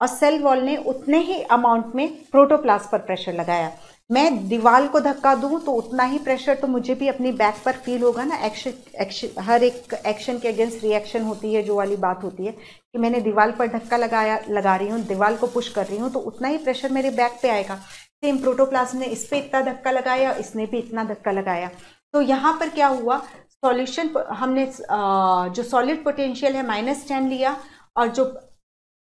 और सेल वॉल ने उतने ही अमाउंट में प्रोटोप्लाज्म पर प्रेशर लगाया। मैं दीवार को धक्का दूं तो उतना ही प्रेशर तो मुझे भी अपनी बैक पर फील होगा ना। एक्शन हर एक एक्शन के अगेंस्ट रिएक्शन होती है, जो वाली बात होती है कि मैंने दीवार पर धक्का लगा रही हूँ, दीवार को पुश कर रही हूँ, तो उतना ही प्रेशर मेरे बैक पे आएगा। सेम प्रोटोप्लाज्म ने इस पे इतना धक्का लगाया, इसने भी इतना धक्का लगाया। तो यहाँ पर क्या हुआ, सॉल्यूशन हमने जो सॉलिड पोटेंशियल है -10 लिया, और जो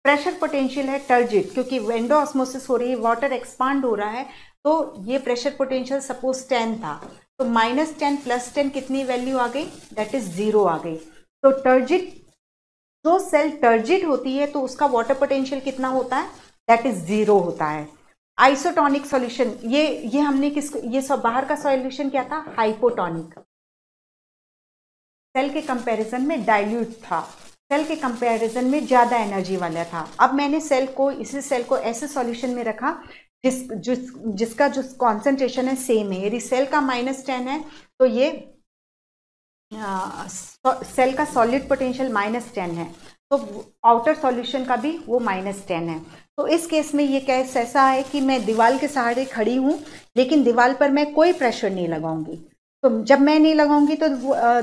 प्रेशर पोटेंशियल है टर्जिड, क्योंकि विंडो ऑस्मोसिस हो रही है, वाटर एक्सपांड हो रहा है, तो ये प्रेशर पोटेंशियल सपोज 10 था, तो -10 + 10 कितनी वैल्यू आ गई, दैट इज 0 आ गई। तो टर्जिड, जो सेल टर्जिड होती है तो उसका वाटर पोटेंशियल कितना होता है, दैट इज 0 होता है। आइसोटोनिक सॉल्यूशन, ये हमने किसको, ये सब बाहर का सॉल्यूशन क्या था, हाइपोटोनिक, सेल के कंपैरिजन में डाइल्यूट था, सेल के कंपैरिजन में ज्यादा एनर्जी वाला था। अब मैंने इसी सेल को ऐसे सॉल्यूशन में रखा जिसका जो कॉन्सेंट्रेशन है सेम है। यदि सेल का -10 है तो ये सेल का सॉलिड पोटेंशियल -10 है, तो आउटर सॉल्यूशन का भी वो -10 है। तो इस केस में ये केस ऐसा है कि मैं दीवार के सहारे खड़ी हूँ, लेकिन दीवार पर मैं कोई प्रेशर नहीं लगाऊंगी। तो जब मैं नहीं लगाऊंगी तो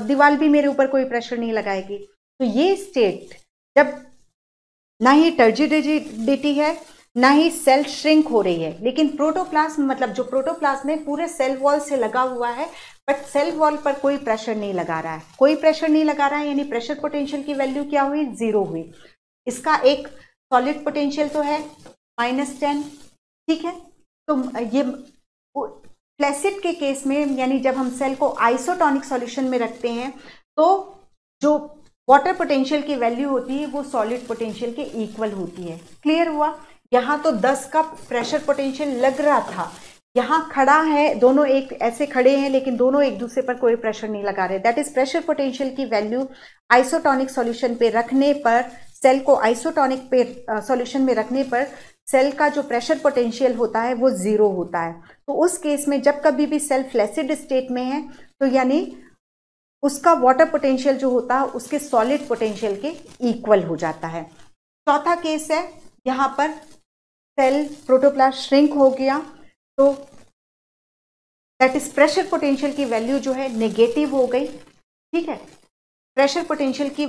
दीवार भी मेरे ऊपर कोई प्रेशर नहीं लगाएगी। तो ये स्टेट जब ना ही टर्जिडिटी है, ना ही सेल श्रिंक हो रही है, लेकिन प्रोटोप्लाज्म, मतलब जो प्रोटोप्लाज्म है पूरे सेल वॉल से लगा हुआ है, बट सेल वॉल पर कोई प्रेशर नहीं लगा रहा है, कोई प्रेशर नहीं लगा रहा है, यानी प्रेशर पोटेंशियल की वैल्यू क्या हुई, 0 हुई। इसका एक सॉलिड पोटेंशियल तो है -10, ठीक है। तो ये फ्लैसिड के केस में, यानी जब हम सेल को आइसोटोनिक सॉल्यूशन में रखते हैं, तो जो वाटर पोटेंशियल की वैल्यू होती है वो सॉलिड पोटेंशियल के इक्वल होती है। क्लियर हुआ। यहाँ तो 10 का प्रेशर पोटेंशियल लग रहा था, यहाँ खड़ा है, दोनों एक ऐसे खड़े हैं, लेकिन दोनों एक दूसरे पर कोई प्रेशर नहीं लगा रहे। दैट इज प्रेशर पोटेंशियल की वैल्यू आइसोटोनिक सॉल्यूशन पे रखने पर, सेल को आइसोटोनिक पे सॉल्यूशन में रखने पर सेल का जो प्रेशर पोटेंशियल होता है वो 0 होता है। तो उस केस में जब कभी भी सेल फ्लैसिड स्टेट में है, तो यानी उसका वाटर पोटेंशियल जो होता है उसके सॉलिड पोटेंशियल के इक्वल हो जाता है। चौथा केस है, यहाँ पर सेल प्रोटोप्लास्ट श्रिंक हो गया, तो दैट इज प्रेशर पोटेंशियल की वैल्यू जो है नेगेटिव हो गई, ठीक है। प्रेशर पोटेंशियल की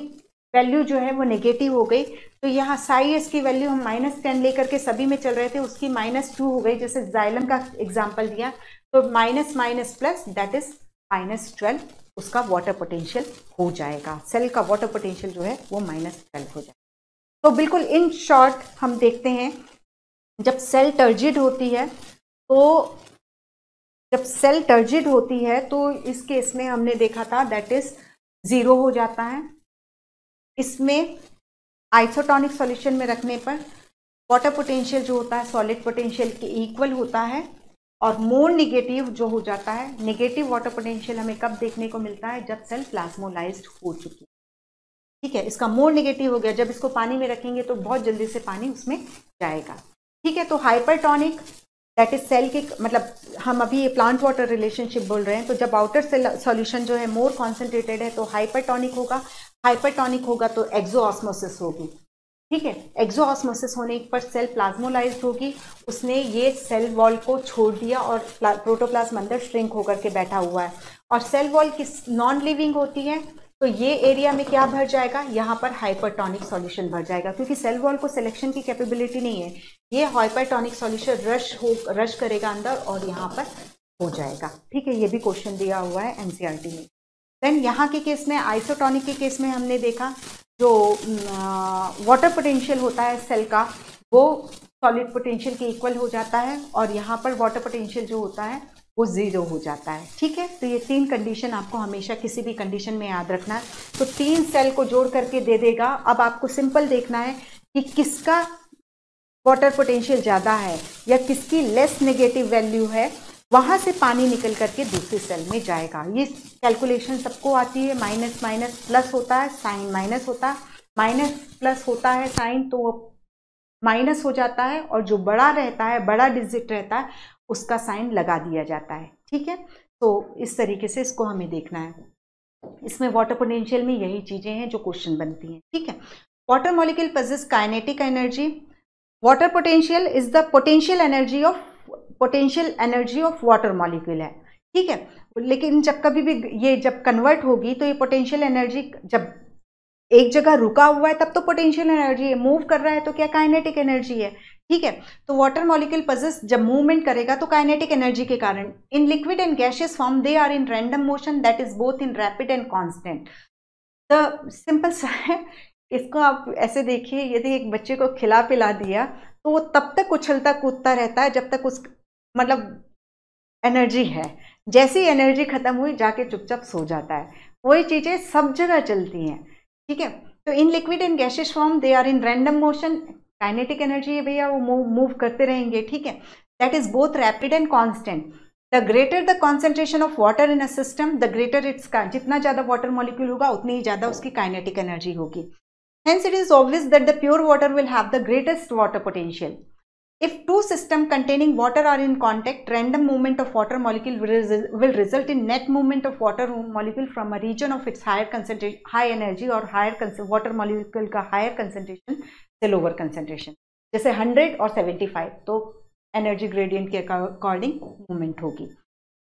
वैल्यू जो है वो नेगेटिव हो गई, तो यहाँ साई की वैल्यू हम -10 लेकर के सभी में चल रहे थे, उसकी -2 हो गई, जैसे जाइलम का एग्जाम्पल दिया, तो माइनस दैट इज -12 उसका वाटर पोटेंशियल हो जाएगा। सेल का वाटर पोटेंशियल जो है वो -12 हो जाएगा। तो बिल्कुल इन शॉर्ट हम देखते हैं, जब सेल टर्जिड होती है तो इस केस में हमने देखा था दैट इज 0 हो जाता है। इसमें आइसोटोनिक सॉल्यूशन में रखने पर वाटर पोटेंशियल जो होता है सॉलिड पोटेंशियल के इक्वल होता है, और मोर नेगेटिव जो हो जाता है, नेगेटिव वाटर पोटेंशियल हमें कब देखने को मिलता है, जब सेल प्लाज्मोलाइज्ड हो चुकी है, ठीक है। इसका मोर नेगेटिव हो गया, जब इसको पानी में रखेंगे तो बहुत जल्दी से पानी उसमें जाएगा, ठीक है। तो हाइपरटोनिक दैट इज सेल के, मतलब हम अभी ये प्लांट वाटर रिलेशनशिप बोल रहे हैं, तो जब आउटर सेल सॉल्यूशन जो है मोर कॉन्सेंट्रेटेड है तो हाइपरटोनिक होगा, हाइपरटोनिक होगा तो एक्सोऑस्मोसिस होगी, ठीक है। एक्सोऑस्मोसिस होने पर सेल प्लाज्मोलाइज्ड होगी, उसने ये सेल वॉल को छोड़ दिया और प्रोटोप्लाज्म अंदर श्रिंक होकर के बैठा हुआ है। और सेल वॉल किस नॉन लिविंग होती है, तो ये एरिया में क्या भर जाएगा, यहाँ पर हाइपरटोनिक सॉल्यूशन भर जाएगा, क्योंकि सेल वॉल को सिलेक्शन की कैपेबिलिटी नहीं है, ये हाइपरटोनिक सॉल्यूशन रश करेगा अंदर और यहाँ पर हो जाएगा, ठीक है। ये भी क्वेश्चन दिया हुआ है एनसीईआरटी में। देन यहाँ के केस में, आइसोटोनिक के केस में हमने देखा जो वाटर पोटेंशियल होता है सेल का वो सॉलिड पोटेंशियल के इक्वल हो जाता है, और यहाँ पर वाटर पोटेंशियल जो होता है वो 0 हो जाता है, ठीक है। तो ये 3 कंडीशन आपको हमेशा किसी भी कंडीशन में याद रखना है। तो 3 सेल को जोड़ करके दे देगा। अब आपको सिंपल देखना है कि किसका वाटर पोटेंशियल ज़्यादा है या किसकी लेस नेगेटिव वैल्यू है, वहाँ से पानी निकल करके दूसरे सेल में जाएगा। ये कैलकुलेशन सबको आती है, माइनस माइनस प्लस होता है, साइन माइनस होता है, माइनस प्लस होता है साइन तो वो माइनस हो जाता है, और जो बड़ा रहता है, बड़ा डिजिट रहता है, उसका साइन लगा दिया जाता है, ठीक है। तो इस तरीके से इसको हमें देखना है। इसमें वाटर पोटेंशियल में यही चीज़ें हैं जो क्वेश्चन बनती हैं, ठीक है। Water molecule possess kinetic energy. Water potential is the potential energy of potential energy of water molecule है, ठीक है। लेकिन जब कभी भी ये जब कन्वर्ट होगी तो ये पोटेंशियल एनर्जी जब एक जगह रुका हुआ है तब तो पोटेंशियल एनर्जी है, मूव कर रहा है तो क्या काइनेटिक एनर्जी है, ठीक है। तो वाटर मॉलिक्यूल पजेस जब मूवमेंट करेगा तो काइनेटिक एनर्जी के कारण। In liquid and gaseous form they are in random motion that is both in rapid and constant. तो सिंपल सा है, इसको आप ऐसे देखिए, यदि एक बच्चे को खिला पिला दिया तो वो तब तक उछलता कूदता रहता है जब तक उस मतलब एनर्जी है, जैसी एनर्जी खत्म हुई जाके चुपचाप सो जाता है। वही चीजें सब जगह चलती हैं, ठीक है। तो in liquid and gaseous form they are in random motion, kinetic energy है भैया, वो मूव करते रहेंगे, ठीक है। That is both rapid and constant. The greater the concentration of water in a system the greater its, जितना ज्यादा वाटर मॉलिक्यूल होगा उतनी ही ज्यादा उसकी काइनेटिक एनर्जी होगी। Hence it is obvious that the pure water will have the greatest water potential. If two systems containing water are in contact, random movement of water molecule will result in net movement of water molecule from a region of its higher concentration, high energy or higher water molecule का higher concentration से lower concentration. जैसे 100 और 75 तो energy gradient के according movement होगी.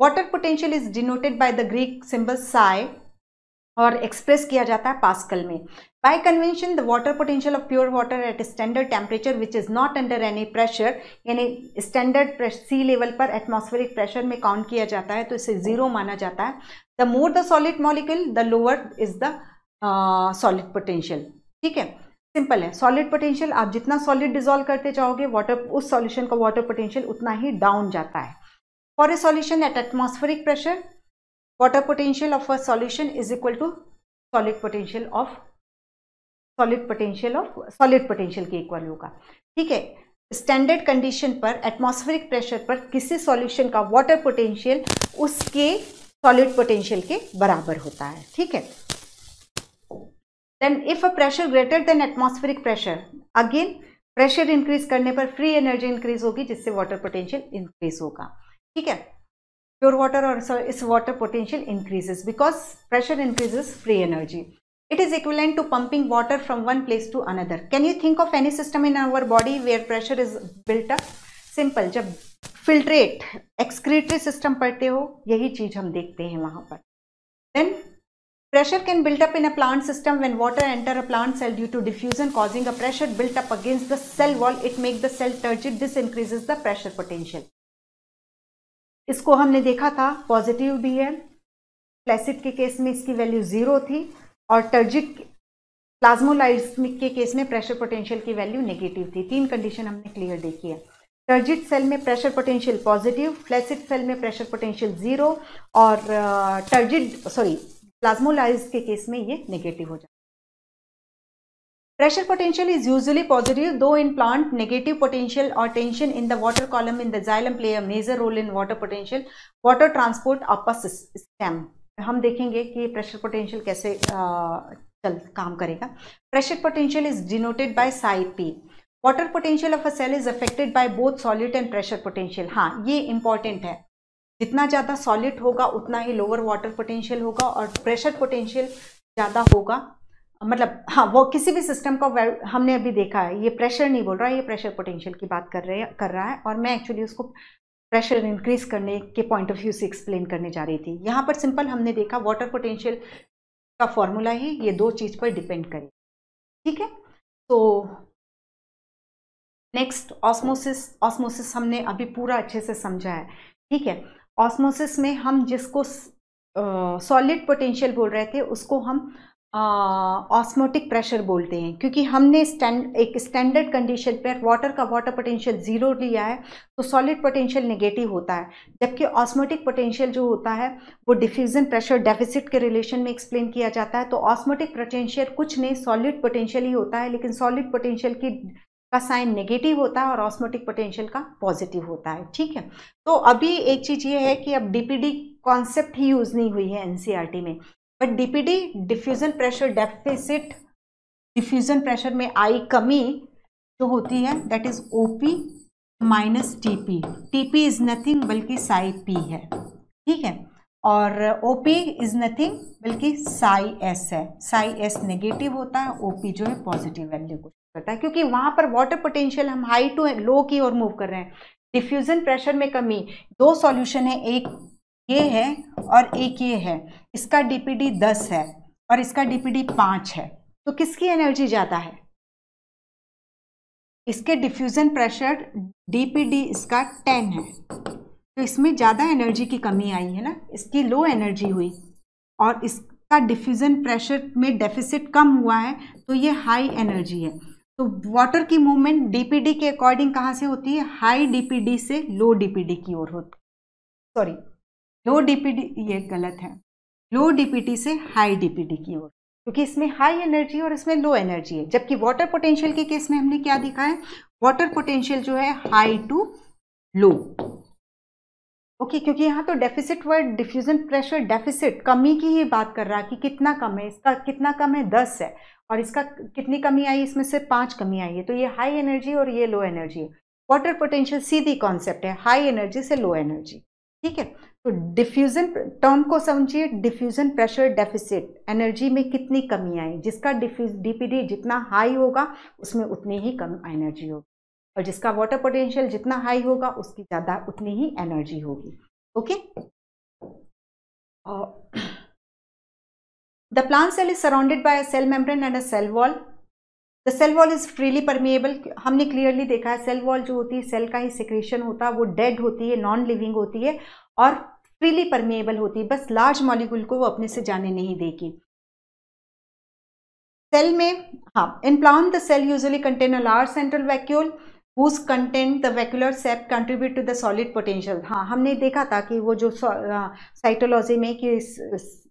Water potential is denoted by the Greek symbol psi और एक्सप्रेस किया जाता है पास्कल में। Bye convention the water potential of pure water at standard temperature which is not under any pressure, यानी स्टैंडर्ड सी लेवल पर एटमॉस्फेरिक प्रेशर में काउंट किया जाता है तो इसे जीरो माना जाता है। The more the solid molecule the lower is the solid potential, ठीक है। सिंपल है, सॉलिड पोटेंशियल आप जितना सॉलिड डिजोल्व करते जाओगे वाटर उस सॉल्यूशन का वाटर पोटेंशियल उतना ही डाउन जाता है। For a solution at atmospheric pressure water potential of a solution is equal to solid potential के इक्वल होगा, ठीक है। स्टैंडर्ड कंडीशन पर एटमॉस्फेरिक प्रेशर पर किसी सॉल्यूशन का वाटर पोटेंशियल उसके सॉलिड पोटेंशियल के बराबर होता है, ठीक है। Then if a pressure greater than atmospheric pressure, again pressure increase करने पर फ्री एनर्जी इंक्रीज होगी जिससे वाटर पोटेंशियल इंक्रीज होगा, ठीक है। Pure water or its water potential increases because pressure increases free energy. It is equivalent to pumping water from one place to another. Can you think of any system in our body where pressure is built up? Simple, जब filtrate, excretory system पढ़ते हो यही चीज हम देखते हैं वहां पर। Then pressure can build up in a plant system when water enter a plant cell due to diffusion causing a pressure built up against the cell wall. It makes the cell turgid. This increases the pressure potential. इसको हमने देखा था, पॉजिटिव भी है, फ्लैसिड के केस में इसकी वैल्यू 0 थी और टर्जिड प्लाज्मोलाइज्ड के केस में प्रेशर पोटेंशियल की वैल्यू नेगेटिव थी। 3 कंडीशन हमने क्लियर देखी है। टर्जिड सेल में pressure potential positive, flaccid cell में प्रेशर पोटेंशियल 0 और प्लाज्मोलाइज्ड के केस में ये नेगेटिव हो जाता है। Pressure potential is usually positive, though in plant negative potential or tension in the water column in the xylem play a major role in water potential. Water transport up a stem. हम देखेंगे कि pressure potential कैसे काम करेगा। Pressure potential is denoted by psi p. Water potential of a cell is affected by both solid and pressure potential. हाँ, ये important है। जितना ज़्यादा solid होगा उतना ही lower water potential होगा और pressure potential ज़्यादा होगा। मतलब हाँ, वो किसी भी सिस्टम का हमने अभी देखा है, ये प्रेशर नहीं बोल रहा है, ये प्रेशर पोटेंशियल की बात कर रहा है और मैं एक्चुअली उसको प्रेशर इंक्रीज करने के पॉइंट ऑफ व्यू से एक्सप्लेन करने जा रही थी। यहाँ पर सिंपल हमने देखा वाटर पोटेंशियल का फॉर्मूला ही ये 2 चीज पर डिपेंड करे, ठीक है। तो नेक्स्ट ऑस्मोसिस हमने अभी पूरा अच्छे से समझा है, ठीक है। ऑस्मोसिस में हम जिसको सॉलिड पोटेंशियल बोल रहे थे उसको हम ऑस्मोटिक प्रेशर बोलते हैं, क्योंकि हमने एक स्टैंडर्ड कंडीशन पर वाटर का वाटर पोटेंशियल 0 लिया है तो सॉलिड पोटेंशियल नेगेटिव होता है, जबकि ऑस्मोटिक पोटेंशियल जो होता है वो डिफ्यूजन प्रेशर डेफिसिट के रिलेशन में एक्सप्लेन किया जाता है। तो ऑस्मोटिक पोटेंशियल कुछ नहीं, सॉलिड पोटेंशियल ही होता है, लेकिन सॉलिड पोटेंशियल का साइन नेगेटिव होता है और ऑस्मोटिक पोटेंशियल का पॉजिटिव होता है, ठीक है। तो अभी एक चीज ये है कि अब डीपीडी कॉन्सेप्ट ही यूज नहीं हुई है एनसीईआरटी में, but DPD diffusion pressure deficit, diffusion pressure में आई कमी जो होती है that is OP minus TP. TP is nothing बल्कि साई पी है, ठीक है, और ओपी इज नथिंग बल्कि साई एस है। साई एस नेगेटिव होता है, ओपी जो है पॉजिटिव वैल्यू को करता है, क्योंकि वहां पर वाटर पोटेंशियल हम हाई टू लो की ओर मूव कर रहे हैं, डिफ्यूजन प्रेशर में कमी, दो सॉल्यूशन है, एक ये है और एक ये है, इसका डीपीडी 10 है और इसका डीपीडी 5 है, तो किसकी एनर्जी ज़्यादा है? इसके डिफ्यूजन प्रेशर डीपीडी इसका 10 है, तो इसमें ज़्यादा एनर्जी की कमी आई है ना, इसकी लो एनर्जी हुई, और इसका डिफ्यूजन प्रेशर में डेफिसिट कम हुआ है, तो ये हाई एनर्जी है। तो वाटर की मूवमेंट डीपीडी के अकॉर्डिंग कहाँ से होती है? हाई डीपीडी से लो डीपीडी की ओर होती, सॉरी लो डीपीडी, ये गलत है, लो डीपीडी से हाई डीपीडी की ओर, क्योंकि इसमें हाई एनर्जी और इसमें लो एनर्जी है। जबकि वाटर पोटेंशियल के केस में हमने क्या दिखा है? वाटर पोटेंशियल जो है हाई टू लो, ओके, क्योंकि यहाँ तो deficit word, diffusion pressure deficit, कमी की ही बात कर रहा है कि कितना कम है, इसका कितना कम है? 10 है, और इसका कितनी कमी आई? इसमें से 5 कमी आई है, तो ये हाई एनर्जी और ये लो एनर्जी है। वाटर पोटेंशियल सीधी कॉन्सेप्ट है, हाई एनर्जी से लो एनर्जी, ठीक है। तो डिफ्यूजन टर्म को समझिए, डिफ्यूजन प्रेशर डेफिसिट, एनर्जी में कितनी कमी आई, जिसका डीपीडी जितना हाई होगा उसमें उतनी ही कम एनर्जी होगी, और जिसका वाटर पोटेंशियल जितना हाई होगा उसकी ज़्यादा उतनी ही एनर्जी होगी, okay. The plant cell is surrounded by a cell membrane and a cell wall. The cell wall is freely permeable. हमने क्लियरली देखा है सेल वॉल जो होती है सेल का ही सिक्रेशन होता है, वो डेड होती है, नॉन लिविंग होती है और फ्रीली परमेएबल होती है, बस लार्ज मॉलिक्यूल को वो अपने से जाने नहीं देगी। सेल में, हाँ, in plant the cell usually contain a large central vacuole whose content the vacuolar sap contribute to the solid potential। हाँ, हमने देखा था कि वो जो साइटोलॉजी में कि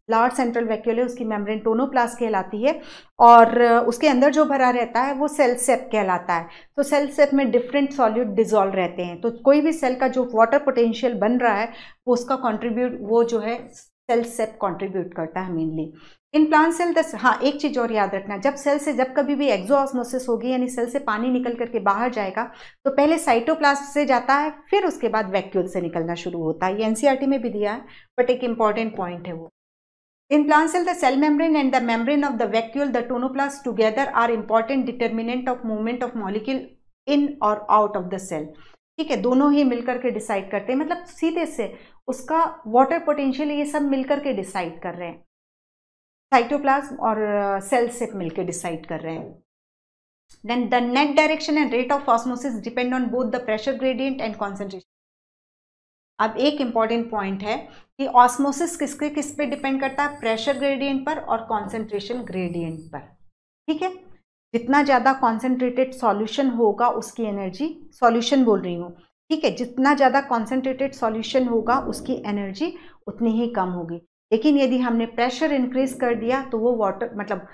लार्ज सेंट्रल वैक्यूल है उसकी मेम्ब्रेन टोनोप्लास्ट कहलाती है, और उसके अंदर जो भरा रहता है वो सेल सेप कहलाता है। तो सेल सेप में डिफरेंट सॉल्यूट डिजोल्व रहते हैं, तो कोई भी सेल का जो वाटर पोटेंशियल बन रहा है वो उसका कंट्रीब्यूट, वो जो है सेल सेप कंट्रीब्यूट करता है मेनली इन प्लांट सेल। हाँ, एक चीज़ और याद रखना, जब सेल से जब कभी भी एक्सोऑस्मोसिस होगी, यानी सेल से पानी निकल करके बाहर जाएगा, तो पहले साइटोप्लाज्म से जाता है, फिर उसके बाद वैक्यूल से निकलना शुरू होता है। ये एनसीईआरटी में भी दिया है, बट एक इंपॉर्टेंट पॉइंट है वो। In plant cell, the cell membrane and the membrane of the vacuole, the tonoplast together are important determinant of movement of molecule in or out of the cell। ठीक है, दोनों ही मिलकर के डिसाइड करते हैं, मतलब सीधे से उसका वाटर पोटेंशियल ये सब मिलकर के डिसाइड कर रहे हैं, साइटोप्लाज्म और सेल से मिलकर डिसाइड कर रहे हैं। Then the net direction and rate of osmosis depend on both the pressure gradient and concentration। अब एक इम्पॉर्टेंट पॉइंट है कि ऑस्मोसिस किस पे डिपेंड करता है? प्रेशर ग्रेडियंट पर और कॉन्सेंट्रेशन ग्रेडियंट पर, ठीक है। जितना ज़्यादा कॉन्सेंट्रेटेड सॉल्यूशन होगा उसकी एनर्जी, सॉल्यूशन बोल रही हूँ, ठीक है, जितना ज़्यादा कॉन्सेंट्रेटेड सॉल्यूशन होगा उसकी एनर्जी उतनी ही कम होगी। लेकिन यदि हमने प्रेशर इंक्रीज कर दिया तो वो वाटर मतलब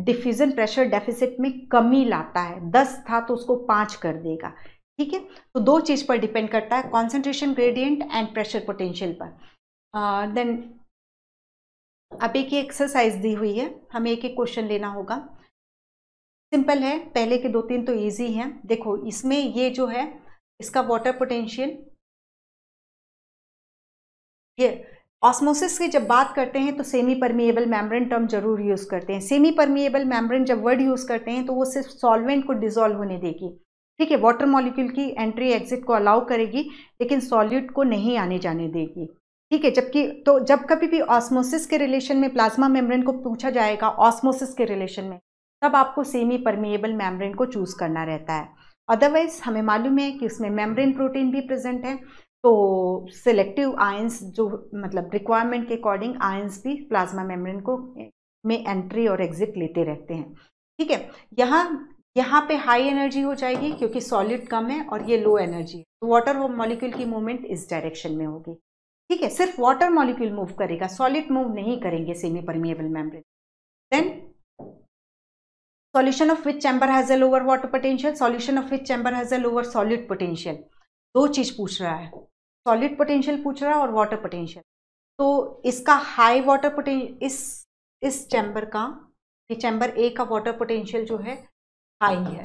डिफ्यूजन प्रेशर डेफिसिट में कमी लाता है, 10 था तो उसको 5 कर देगा, ठीक है। तो दो चीज़ पर डिपेंड करता है, concentration gradient and pressure potential पर। देन अब एक एक्सरसाइज दी हुई है, हमें एक एक क्वेश्चन लेना होगा। सिंपल है, पहले के 2-3 तो इजी हैं। देखो इसमें ये जो है इसका वाटर पोटेंशियल, ये ऑस्मोसिस की जब बात करते हैं तो सेमी परमिएबल मेम्ब्रेन टर्म जरूर यूज़ करते हैं। सेमी परमिएबल मेम्ब्रेन जब वर्ड यूज़ करते हैं तो वो सिर्फ सॉल्वेंट को डिसॉल्व होने देगी, ठीक है, वाटर मॉलिक्यूल की एंट्री एग्जिट को अलाउ करेगी लेकिन सॉल्यूट को नहीं आने जाने देगी, ठीक है। जबकि तो जब कभी भी ऑस्मोसिस के रिलेशन में प्लाज्मा मेम्ब्रेन को पूछा जाएगा ऑस्मोसिस के रिलेशन में, तब आपको सेमी परमिएबल मेम्ब्रेन को चूज़ करना रहता है। अदरवाइज हमें मालूम है कि उसमें मेम्ब्रेन प्रोटीन भी प्रेजेंट है, तो सिलेक्टिव आयंस जो मतलब रिक्वायरमेंट के अकॉर्डिंग आयंस भी प्लाज्मा मेम्ब्रेन को में एंट्री और एग्जिट लेते रहते हैं, ठीक है। यहाँ पे हाई एनर्जी हो जाएगी क्योंकि सॉलिड कम है और ये लो एनर्जी, तो वाटर मॉलिक्यूल की मूवमेंट इस डायरेक्शन में होगी, ठीक है। सिर्फ वाटर मॉलिक्यूल मूव करेगा, सॉलिड मूव नहीं करेंगे semi permeable membrane. Then solution of which chamber has a lower water potential, solution of which chamber has a lower solid potential. दो चीज पूछ रहा है, सॉलिड पोटेंशियल पूछ रहा है और वाटर पोटेंशियल। तो इसका हाई वाटर पोटेंशियल, इस चैम्बर का, ये चैम्बर ए का वाटर पोटेंशियल जो है हाई है,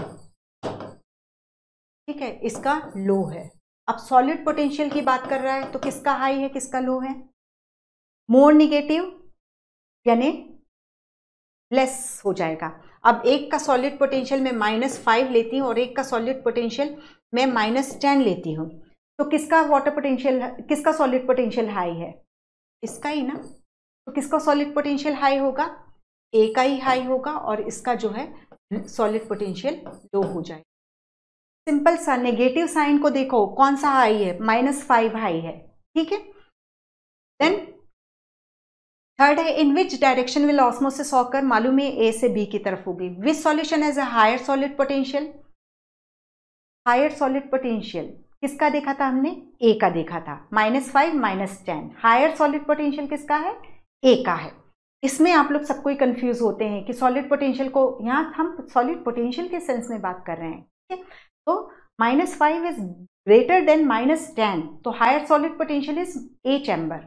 ठीक है, इसका लो है। अब सॉलिड पोटेंशियल की बात कर रहा है तो किसका हाई है किसका लो है? मोर निगेटिव यानी लेस हो जाएगा। अब एक का सॉलिड पोटेंशियल मैं -5 लेती हूँ और एक का सॉलिड पोटेंशियल मैं -10 लेती हूँ, तो किसका वाटर पोटेंशियल, किसका सॉलिड पोटेंशियल हाई है? इसका ही ना। तो किसका सॉलिड पोटेंशियल हाई होगा? ए का ही हाई होगा और इसका जो है सॉलिड पोटेंशियल लो हो जाएगा। सिंपल सा। नेगेटिव साइन को देखो, कौन सा हाई है? -5 हाई है, ठीक है। देन थर्ड है, in which direction will osmosis occur? मालूम है ए से बी की तरफ होगी। Which solution has a higher solid potential? Higher solid potential किसका देखा था हमने? ए का देखा था, -5 -10। हायर सॉलिड पोटेंशियल किसका है? ए का है। इसमें आप लोग सबको ही कंफ्यूज होते हैं कि सॉलिड पोटेंशियल को, यहाँ हम सॉलिड पोटेंशियल के सेंस में बात कर रहे हैं, ठीक है। तो -5 इज ग्रेटर देन -10, तो higher solid potential is A chamber.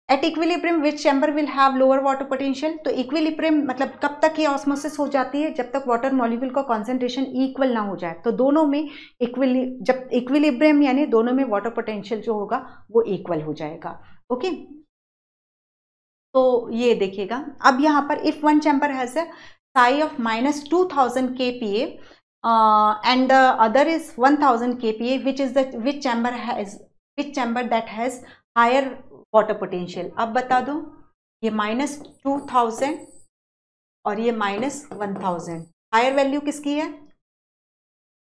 At equilibrium which chamber will have lower water potential? तो इक्विलिब्रियम मतलब कब तक ये ऑस्मोसिस हो जाती है? जब तक वाटर मॉलिक्यूल का कॉन्सेंट्रेशन इक्वल ना हो जाए। तो दोनों में जब इक्विलिब्रियम यानी दोनों में वाटर पोटेंशियल जो होगा वो इक्वल हो जाएगा। ओके, तो ये देखिएगा। अब यहाँ पर if one chamber has a psi of -2000 kPa and the other is 1000 kPa, which chamber that has higher water potential? अब बता दो, ये -2000 और ये -1000, हायर वैल्यू किसकी है?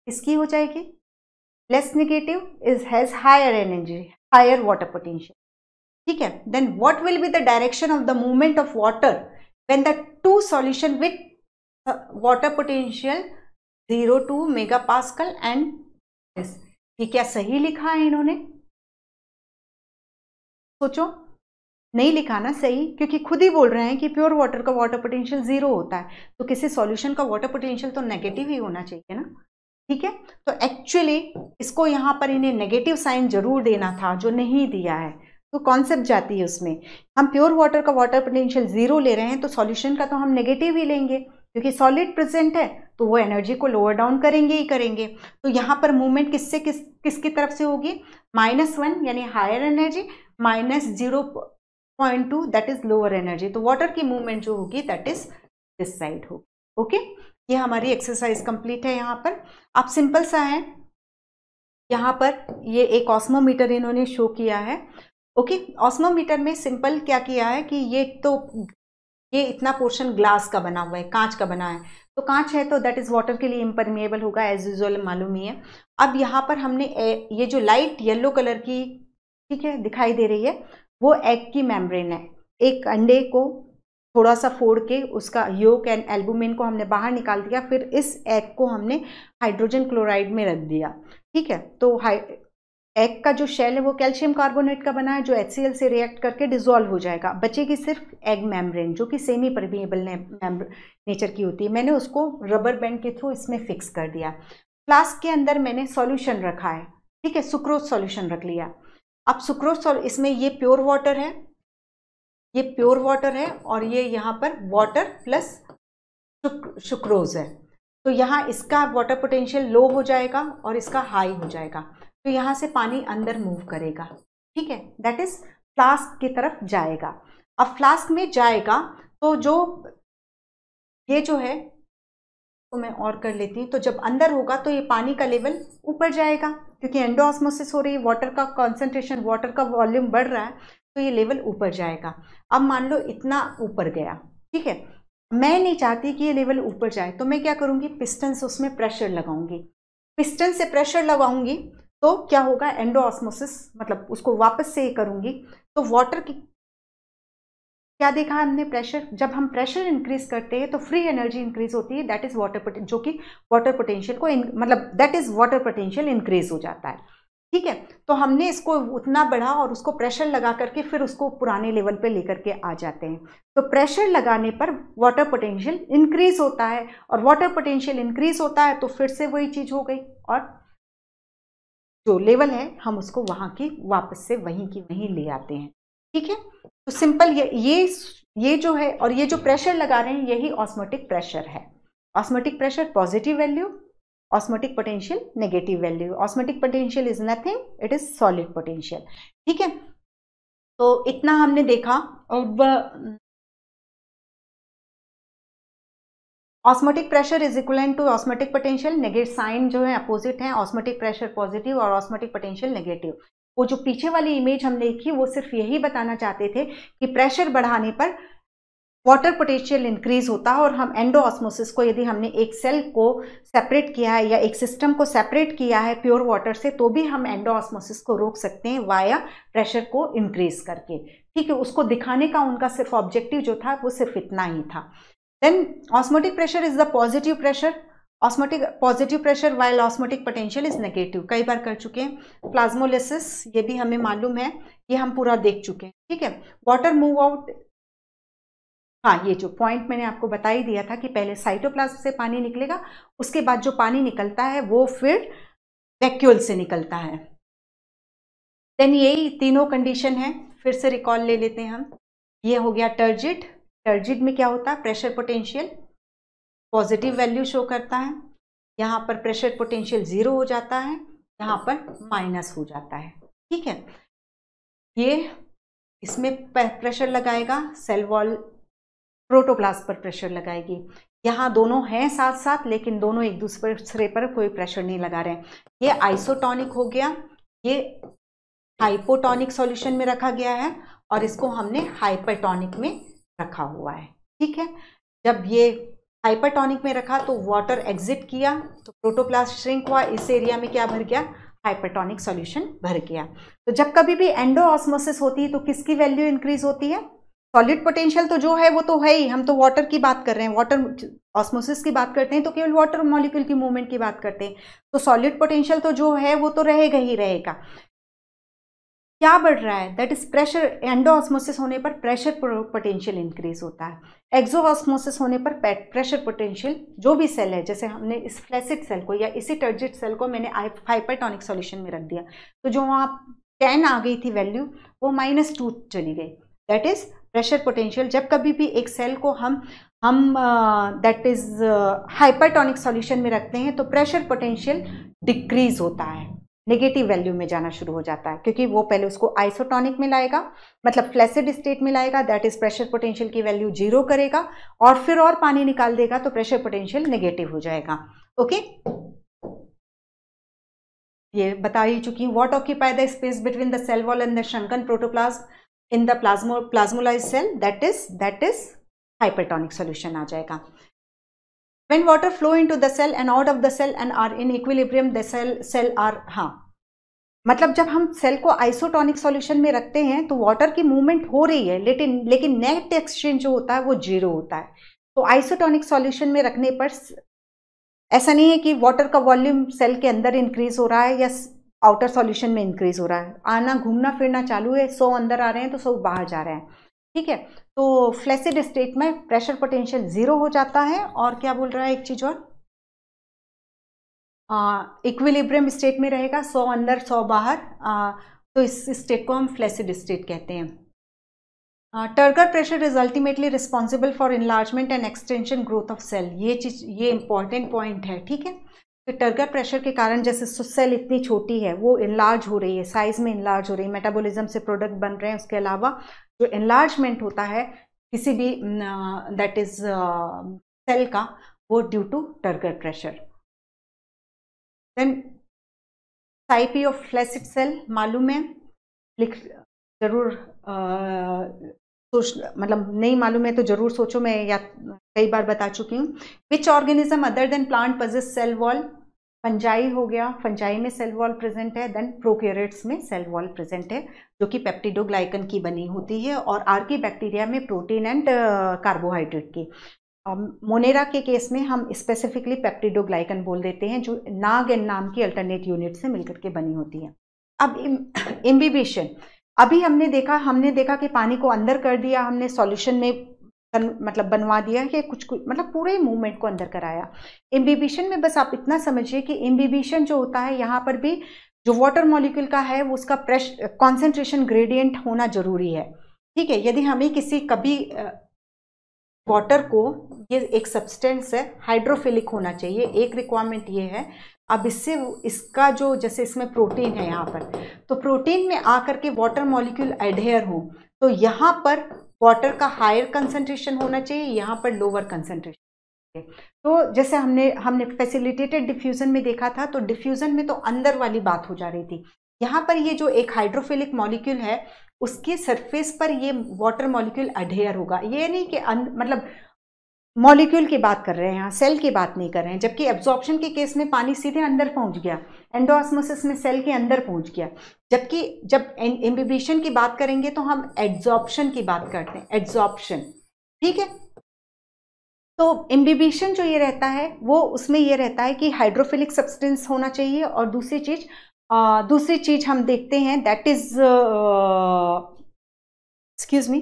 इसकी हो जाएगी। Less negative is has higher energy, higher water potential, ठीक है। Then what will be the direction of the movement of water when the two solution with water potential 0 megapascal and this? ये क्या सही लिखा है इन्होंने? सोचो, नहीं लिखा ना सही, क्योंकि खुद ही बोल रहे हैं कि प्योर वाटर का वाटर पोटेंशियल 0 होता है, तो किसी सॉल्यूशन का वाटर पोटेंशियल तो नेगेटिव ही होना चाहिए ना, ठीक है। तो एक्चुअली इसको यहाँ पर इन्हें नेगेटिव साइन जरूर देना था, जो नहीं दिया है, तो कॉन्सेप्ट जाती है उसमें। हम प्योर वाटर का वाटर पोटेंशियल 0 ले रहे हैं, तो सॉल्यूशन का तो हम नेगेटिव ही लेंगे, क्योंकि सॉलिड प्रेजेंट है तो वो एनर्जी को लोअर डाउन करेंगे ही करेंगे। तो यहाँ पर मूवमेंट किसकी तरफ से होगी? -1 यानी higher energy, -0.2 that is lower energy. तो वाटर की मूवमेंट जो होगी दैट इज दिस साइड होगी। ओके, ये हमारी एक्सरसाइज कंप्लीट है। यहाँ पर अब सिंपल सा है, यहाँ पर ये एक ऑस्मोमीटर इन्होंने शो किया है। ओके, ऑस्मोमीटर में सिंपल क्या किया है कि ये इतना पोर्शन ग्लास का बना हुआ है, कांच का बना है, तो कांच है तो दैट इज वाटर के लिए इम्परमिएबल होगा, एज यूजुअल मालूम ही है। अब यहाँ पर हमने ये जो लाइट येलो कलर की, ठीक है, दिखाई दे रही है, वो एग की मेम्ब्रेन है। एक अंडे को थोड़ा सा फोड़ के उसका योक एंड एल्बुमिन को हमने बाहर निकाल दिया, फिर इस एग को हमने हाइड्रोजन क्लोराइड में रख दिया, ठीक है। तो एग का जो शेल है वो कैल्शियम कार्बोनेट का बना है, जो HCl से रिएक्ट करके डिसॉल्व हो जाएगा। बचेगी सिर्फ एग मेम्ब्रेन, जो कि सेमी परमिएबल नेचर की होती है। मैंने उसको रबर बैंड के थ्रू इसमें फिक्स कर दिया। फ्लास्क के अंदर मैंने सॉल्यूशन रखा है, ठीक है, सुक्रोज सॉल्यूशन रख लिया। अब सुक्रोज इसमें ये प्योर वाटर है, ये प्योर वाटर है, और ये यहाँ पर वाटर प्लस सुक्रोज है। तो यहाँ इसका वाटर पोटेंशियल लो हो जाएगा और इसका हाई हो जाएगा, तो यहाँ से पानी अंदर मूव करेगा, ठीक है, दैट इज फ्लास्क की तरफ जाएगा। अब फ्लास्क में जाएगा तो ये जो है तो मैं और कर लेती हूँ, तो जब अंदर होगा तो ये पानी का लेवल ऊपर जाएगा, क्योंकि एंडोऑस्मोसिस हो रही है, वाटर का कॉन्सेंट्रेशन, वाटर का वॉल्यूम बढ़ रहा है, तो ये लेवल ऊपर जाएगा। अब मान लो इतना ऊपर गया, ठीक है, मैं नहीं चाहती कि ये लेवल ऊपर जाए, तो मैं क्या करूँगी? पिस्टन से उसमें प्रेशर लगाऊंगी। पिस्टन से प्रेशर लगाऊंगी तो क्या होगा? एंडोऑस्मोसिस, मतलब उसको वापस से ये करूंगी तो वाटर की क्या देखा हमने? प्रेशर। जब हम प्रेशर इंक्रीज करते हैं तो फ्री एनर्जी इंक्रीज होती है, दैट इज वाटर, जो कि वाटर पोटेंशियल को मतलब that is water potential increase हो जाता है, ठीक है। तो हमने इसको उतना बढ़ा और उसको प्रेशर लगा करके फिर उसको पुराने लेवल पे लेकर के आ जाते हैं। तो प्रेशर लगाने पर वाटर पोटेंशियल इंक्रीज होता है, और वाटर पोटेंशियल इंक्रीज होता है तो फिर से वही चीज हो गई, और जो लेवल है हम उसको वहां की वापस से वहीं की वहीं ले आते हैं, ठीक है। तो सिंपल ये जो है, और ये जो प्रेशर लगा रहे हैं यही ऑस्मोटिक प्रेशर है। Osmotic pressure positive value, osmotic potential negative value. Osmotic potential is nothing, it is solid potential, ठीक है। तो इतना हमने देखा। अब osmotic pressure is equivalent to osmotic potential, negative sign जो है अपोजिट है, ऑस्मोटिक प्रेशर पॉजिटिव और ऑस्मोटिक पोटेंशियल नेगेटिव। वो जो पीछे वाली इमेज हमने देखी वो सिर्फ यही बताना चाहते थे कि प्रेशर बढ़ाने पर वाटर पोटेंशियल इंक्रीज होता है, और हम एंडो ऑस्मोसिस को, यदि हमने एक सेल को सेपरेट किया है या एक सिस्टम को सेपरेट किया है प्योर वाटर से, तो भी हम एंडो ऑस्मोसिस को रोक सकते हैं वाया प्रेशर को इंक्रीज करके। ठीक है, उसको दिखाने का उनका सिर्फ ऑब्जेक्टिव जो था वो सिर्फ इतना ही था। Then osmotic pressure is the positive pressure, osmotic positive pressure while osmotic potential is negative. कई बार कर चुके हैं। प्लाज्मोलिसिस, ये भी हमें मालूम है, ये हम पूरा देख चुके हैं। ठीक है, वाटर मूव आउट, हाँ ये जो पॉइंट मैंने आपको बता ही दिया था कि पहले साइटोप्लाज्म से पानी निकलेगा, उसके बाद जो पानी निकलता है वो फिर वैक्यूल से निकलता है। देन यही तीनों कंडीशन है, फिर से रिकॉल ले लेते हैं हम। ये हो गया टर्जिड। टर्जिड में क्या होता है, pressure potential positive value show करता है, यहाँ पर प्रेशर पोटेंशियल 0 हो जाता है, यहाँ पर माइनस हो जाता है। ठीक है, ये इसमें प्रेशर लगाएगा, सेल वॉल प्रोटोप्लाज्म पर प्रेशर लगाएगी। यहाँ दोनों हैं साथ साथ, लेकिन दोनों एक दूसरे पर कोई प्रेशर नहीं लगा रहे हैं। ये आइसोटोनिक हो गया, ये हाइपोटोनिक सॉल्यूशन में रखा गया है, और इसको हमने हाइपरटोनिक में रखा हुआ है। ठीक है, जब ये हाइपरटोनिक में रखा तो वाटर एग्जिट किया, तो प्रोटोप्लाज्म श्रिंक हुआ, इस एरिया में क्या भर गया, हाइपरटोनिक सॉल्यूशन भर गया। तो जब कभी भी एंडो ऑस्मोसिस होती है तो किसकी वैल्यू इंक्रीज होती है, सॉलिड पोटेंशियल तो जो है वो तो है ही, हम तो वाटर की बात कर रहे हैं, वाटर ऑस्मोसिस की बात करते हैं तो केवल वाटर मॉलिक्यूल की मूवमेंट की बात करते हैं, तो सॉलिड पोटेंशियल तो जो है वो तो रहेगा ही रहेगा। क्या बढ़ रहा है, that is pressure. Endo osmosis होने पर प्रेशर पोटेंशियल इंक्रीज होता है, एक्सो ऑस्मोसिस होने पर प्रेशर पोटेंशियल, जो भी सेल है, जैसे हमने इस फ्लैसिड सेल को या इसी टर्जिड सेल को मैंने हाइपरटोनिक सॉल्यूशन में रख दिया, तो जो वहाँ 10 आ गई थी वैल्यू, वो -2 चली गई, दैट इज प्रेशर पोटेंशियल। जब कभी भी एक सेल को हम दैट इज हाइपरटोनिक सॉल्यूशन में रखते हैं तो प्रेशर पोटेंशियल डिक्रीज होता है, नेगेटिव वैल्यू में जाना शुरू हो जाता है, क्योंकि वो पहले उसको आइसोटोनिक में लाएगा, मतलब फ्लैसिड स्टेट में लाएगा, दैट इज प्रेशर पोटेंशियल की वैल्यू 0 करेगा, और फिर और पानी निकाल देगा तो प्रेशर पोटेंशियल नेगेटिव हो जाएगा। ओके, ये बता ही चुकी हूँ। What occupy the space between the cell wall and the shrunken protoplasm in the plasmolized cell, that is hypertonic solution आ जाएगा। when water flow into the cell and out of the cell and are in equilibrium, the cell are, हाँ मतलब जब हम सेल को आइसोटोनिक सॉल्यूशन में रखते हैं तो वाटर की मूवमेंट हो रही है, लेकिन नेट एक्सचेंज जो होता है वो 0 होता है। तो आइसोटोनिक सॉल्यूशन में रखने पर ऐसा नहीं है कि वाटर का वॉल्यूम सेल के अंदर इंक्रीज हो रहा है या आउटर सॉल्यूशन में इंक्रीज हो रहा है, आना घूमना फिरना चालू है, 100 अंदर आ रहे हैं तो 100 बाहर जा रहे हैं। ठीक है, तो फ्लैसिड स्टेट में प्रेशर पोटेंशियल 0 हो जाता है, और क्या बोल रहा है एक चीज और, इक्विलिब्रियम स्टेट में रहेगा, 100 अंदर 100 बाहर, तो इस स्टेट को हम फ्लैसिड स्टेट कहते हैं। Turgor pressure is ultimately responsible for enlargement and extension growth of cell. ये चीज, ये इंपॉर्टेंट पॉइंट है। ठीक है, तो टर्गर प्रेशर के कारण जैसे सेल इतनी छोटी है, वो इनलार्ज हो रही है, साइज में इनलार्ज हो रही है, मेटाबॉलिज्म से प्रोडक्ट बन रहे हैं, उसके अलावा जो इनलार्जमेंट होता है किसी भी दैट इज सेल का, वो due to turgor pressure. Then type of flaccid cell मालूम है, लिख जरूर मतलब नहीं मालूम है तो जरूर सोचो, मैं या कई बार बता चुकी हूँ। Which organism other than plant possess cell wall, fungi हो गया, फंजाई में सेल वॉल प्रेजेंट है। देन प्रोकैरियोट्स में सेल वॉल प्रेजेंट है, जो कि पेप्टिडोग्लाइकन की बनी होती है, और आर्की बैक्टीरिया में प्रोटीन एंड कार्बोहाइड्रेट की। मोनेरा के केस में हम स्पेसिफिकली पेप्टिडोग्लाइकन बोल देते हैं, जो नाग एंड नाम की अल्टरनेट यूनिट से मिलकर के बनी होती है। अब इम्बिबिशन, अभी हमने देखा कि पानी को अंदर कर दिया हमने, सॉल्यूशन में मतलब बनवा दिया कि कुछ मतलब पूरे मूवमेंट को अंदर कराया। इम्बिबिशन में बस आप इतना समझिए कि इम्बिबिशन जो होता है, यहाँ पर भी जो वाटर मॉलिक्यूल का है वो उसका प्रेशर कॉन्सेंट्रेशन ग्रेडियंट होना जरूरी है। ठीक है, यदि हमें कभी वाटर को, ये एक सब्सटेंस है, हाइड्रोफिलिक होना चाहिए, एक रिक्वायरमेंट ये है। अब इससे इसका जो, जैसे इसमें प्रोटीन है यहाँ पर, तो प्रोटीन में आकर के वाटर मॉलिक्यूल एडहेयर हो, तो यहाँ पर वाटर का हायर कंसंट्रेशन होना चाहिए, यहाँ पर लोअर कंसंट्रेशन। तो जैसे हमने फैसिलिटेटेड डिफ्यूजन में देखा था, तो डिफ्यूजन में तो अंदर वाली बात हो जा रही थी। यहाँ पर ये जो एक हाइड्रोफिलिक मॉलिक्यूल है उसके सरफेस पर ये वाटर मॉलिक्यूल अडेयर होगा। ये नहीं कि मतलब मॉलिक्यूल की बात कर रहे हैं, यहाँ सेल की बात नहीं कर रहे हैं। जबकि एब्जॉर्प्शन के केस में पानी सीधे अंदर पहुंच गया, एंडोऑस्मोसिस में सेल के अंदर पहुंच गया। जबकि जब इम्बिबिशन की बात करेंगे तो हम एड्जॉर्प्शन की बात करते हैं, एड्जॉर्प्शन, ठीक है। तो इम्बिबिशन जो ये रहता है वो उसमें ये रहता है कि हाइड्रोफिलिक सब्सटेंस होना चाहिए। और दूसरी चीज हम देखते हैं दैट इज, एक्सक्यूज मी,